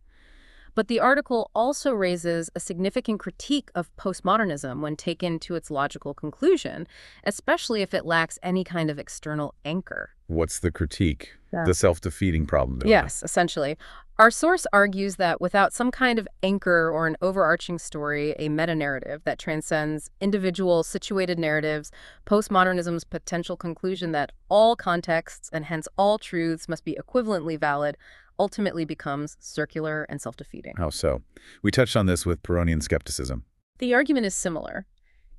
But the article also raises a significant critique of postmodernism when taken to its logical conclusion, especially if it lacks any kind of external anchor. What's the critique? Yeah. The self-defeating problem, don't Yes, essentially. Our source argues that without some kind of anchor or an overarching story, a meta-narrative that transcends individual situated narratives, postmodernism's potential conclusion that all contexts and hence all truths must be equivalently valid ultimately becomes circular and self-defeating. How so? We touched on this with Pyrrhonian skepticism. The argument is similar.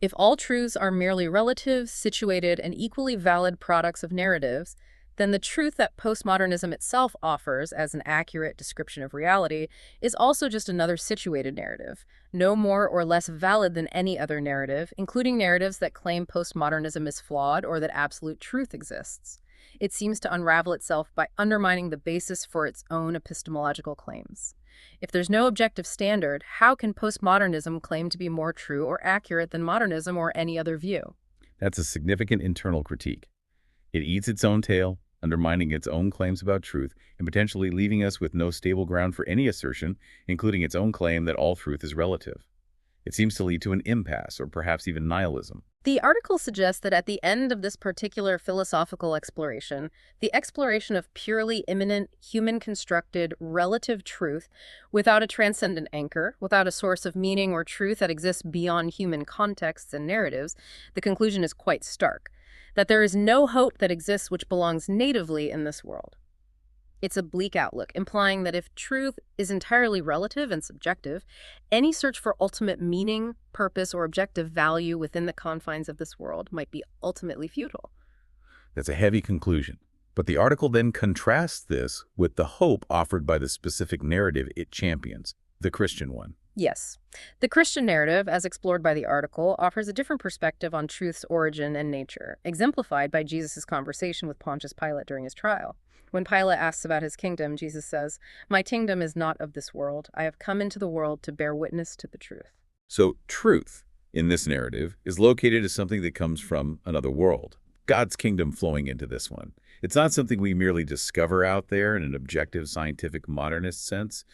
If all truths are merely relative, situated, and equally valid products of narratives, then the truth that postmodernism itself offers as an accurate description of reality is also just another situated narrative, no more or less valid than any other narrative, including narratives that claim postmodernism is flawed or that absolute truth exists. It seems to unravel itself by undermining the basis for its own epistemological claims. If there's no objective standard, how can postmodernism claim to be more true or accurate than modernism or any other view? That's a significant internal critique. It eats its own tail, undermining its own claims about truth, and potentially leaving us with no stable ground for any assertion, including its own claim that all truth is relative. It seems to lead to an impasse, or perhaps even nihilism. The article suggests that at the end of this particular philosophical exploration, the exploration of purely immanent, human-constructed, relative truth without a transcendent anchor, without a source of meaning or truth that exists beyond human contexts and narratives, the conclusion is quite stark, that there is no hope that exists which belongs natively in this world. It's a bleak outlook, implying that if truth is entirely relative and subjective, any search for ultimate meaning, purpose, or objective value within the confines of this world might be ultimately futile. That's a heavy conclusion. But the article then contrasts this with the hope offered by the specific narrative it champions, the Christian one. Yes. The Christian narrative, as explored by the article, offers a different perspective on truth's origin and nature, exemplified by Jesus' conversation with Pontius Pilate during his trial. When Pilate asks about his kingdom, Jesus says, "My kingdom is not of this world. I have come into the world to bear witness to the truth." So truth, in this narrative, is located as something that comes from another world. God's kingdom flowing into this one. It's not something we merely discover out there in an objective, scientific, modernist sense,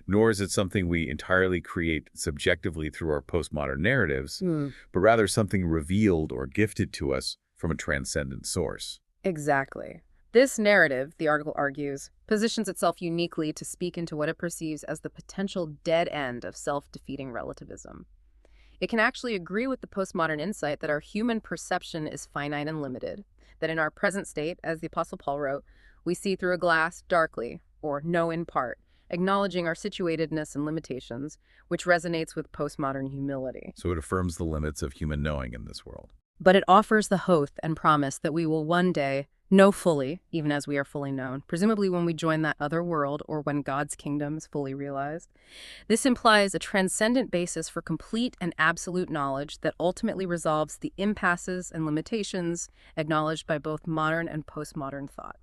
nor is it something we entirely create subjectively through our postmodern narratives, but rather something revealed or gifted to us from a transcendent source. Exactly. This narrative, the article argues, positions itself uniquely to speak into what it perceives as the potential dead end of self-defeating relativism. It can actually agree with the postmodern insight that our human perception is finite and limited, that in our present state, as the Apostle Paul wrote, we see through a glass darkly, or know in part, acknowledging our situatedness and limitations, which resonates with postmodern humility. So it affirms the limits of human knowing in this world. But it offers the hope and promise that we will one day know fully, even as we are fully known, presumably when we join that other world or when God's kingdom is fully realized. This implies a transcendent basis for complete and absolute knowledge that ultimately resolves the impasses and limitations acknowledged by both modern and postmodern thought.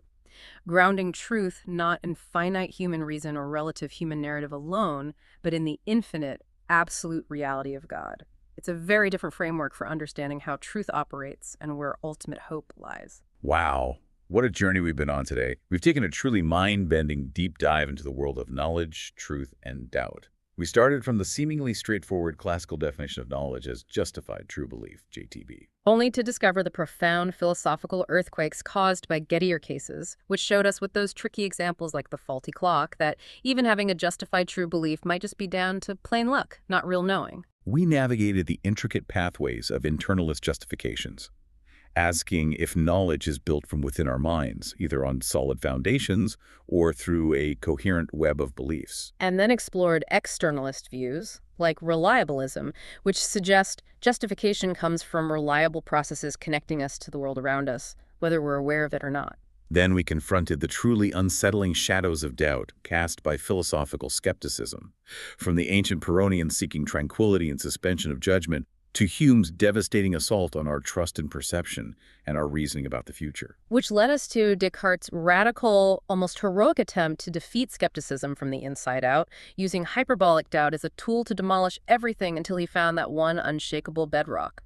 Grounding truth not in finite human reason or relative human narrative alone, but in the infinite, absolute reality of God. It's a very different framework for understanding how truth operates and where ultimate hope lies. Wow, what a journey we've been on today. We've taken a truly mind-bending deep dive into the world of knowledge, truth, and doubt. We started from the seemingly straightforward classical definition of knowledge as justified true belief, JTB. Only to discover the profound philosophical earthquakes caused by Gettier cases, which showed us with those tricky examples like the faulty clock that even having a justified true belief might just be down to plain luck, not real knowing. We navigated the intricate pathways of internalist justifications, asking if knowledge is built from within our minds, either on solid foundations or through a coherent web of beliefs. And then explored externalist views, like reliabilism, which suggest justification comes from reliable processes connecting us to the world around us, whether we're aware of it or not. Then we confronted the truly unsettling shadows of doubt cast by philosophical skepticism, from the ancient Pyrrhonians seeking tranquility and suspension of judgment to Hume's devastating assault on our trust and perception and our reasoning about the future. Which led us to Descartes' radical, almost heroic attempt to defeat skepticism from the inside out, using hyperbolic doubt as a tool to demolish everything until he found that one unshakable bedrock.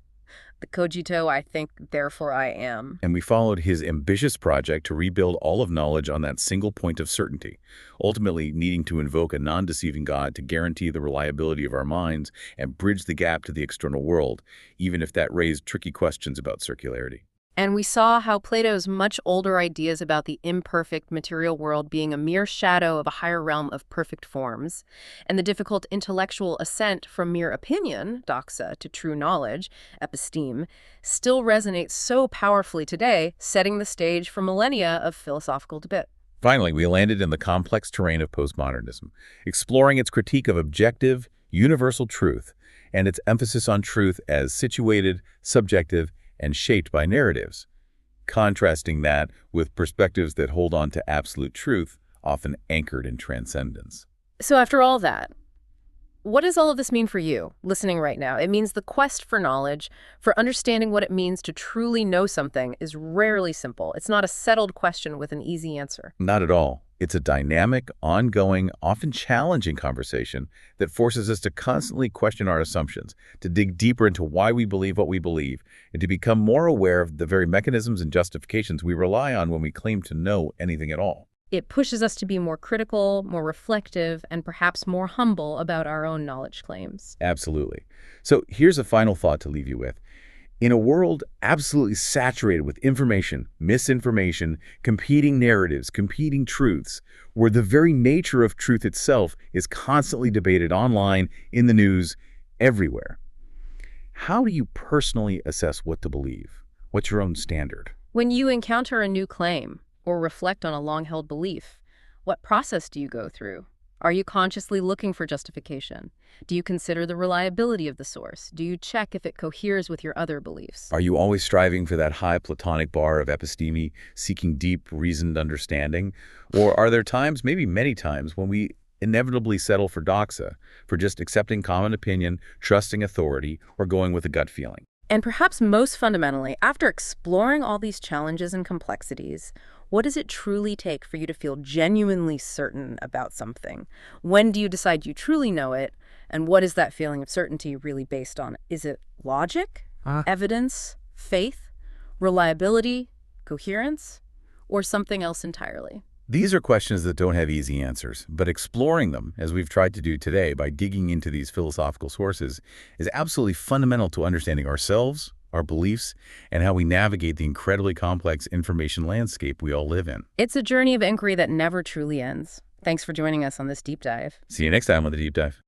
The cogito, I think, therefore I am. And we followed his ambitious project to rebuild all of knowledge on that single point of certainty, ultimately needing to invoke a non-deceiving God to guarantee the reliability of our minds and bridge the gap to the external world, even if that raised tricky questions about circularity. And we saw how Plato's much older ideas about the imperfect material world being a mere shadow of a higher realm of perfect forms, and the difficult intellectual ascent from mere opinion, doxa, to true knowledge, episteme, still resonates so powerfully today, setting the stage for millennia of philosophical debate. Finally, we landed in the complex terrain of postmodernism, exploring its critique of objective, universal truth, and its emphasis on truth as situated, subjective, and shaped by narratives, contrasting that with perspectives that hold on to absolute truth, often anchored in transcendence. So after all that, what does all of this mean for you, listening right now? It means the quest for knowledge, for understanding what it means to truly know something, is rarely simple. It's not a settled question with an easy answer. Not at all. It's a dynamic, ongoing, often challenging conversation that forces us to constantly question our assumptions, to dig deeper into why we believe what we believe, and to become more aware of the very mechanisms and justifications we rely on when we claim to know anything at all. It pushes us to be more critical, more reflective, and perhaps more humble about our own knowledge claims. Absolutely. So here's a final thought to leave you with. In a world absolutely saturated with information, misinformation, competing narratives, competing truths, where the very nature of truth itself is constantly debated online, in the news, everywhere, how do you personally assess what to believe? What's your own standard? When you encounter a new claim or reflect on a long-held belief, what process do you go through? Are you consciously looking for justification? Do you consider the reliability of the source? Do you check if it coheres with your other beliefs? Are you always striving for that high Platonic bar of episteme, seeking deep, reasoned understanding? Or are there times, maybe many times, when we inevitably settle for doxa, for just accepting common opinion, trusting authority, or going with a gut feeling? And perhaps most fundamentally, after exploring all these challenges and complexities, what does it truly take for you to feel genuinely certain about something? When do you decide you truly know it? And what is that feeling of certainty really based on? Is it logic, evidence, faith, reliability, coherence, or something else entirely? These are questions that don't have easy answers, but exploring them, as we've tried to do today by digging into these philosophical sources, is absolutely fundamental to understanding ourselves, our beliefs, and how we navigate the incredibly complex information landscape we all live in. It's a journey of inquiry that never truly ends. Thanks for joining us on this deep dive. See you next time on The Deep Dive.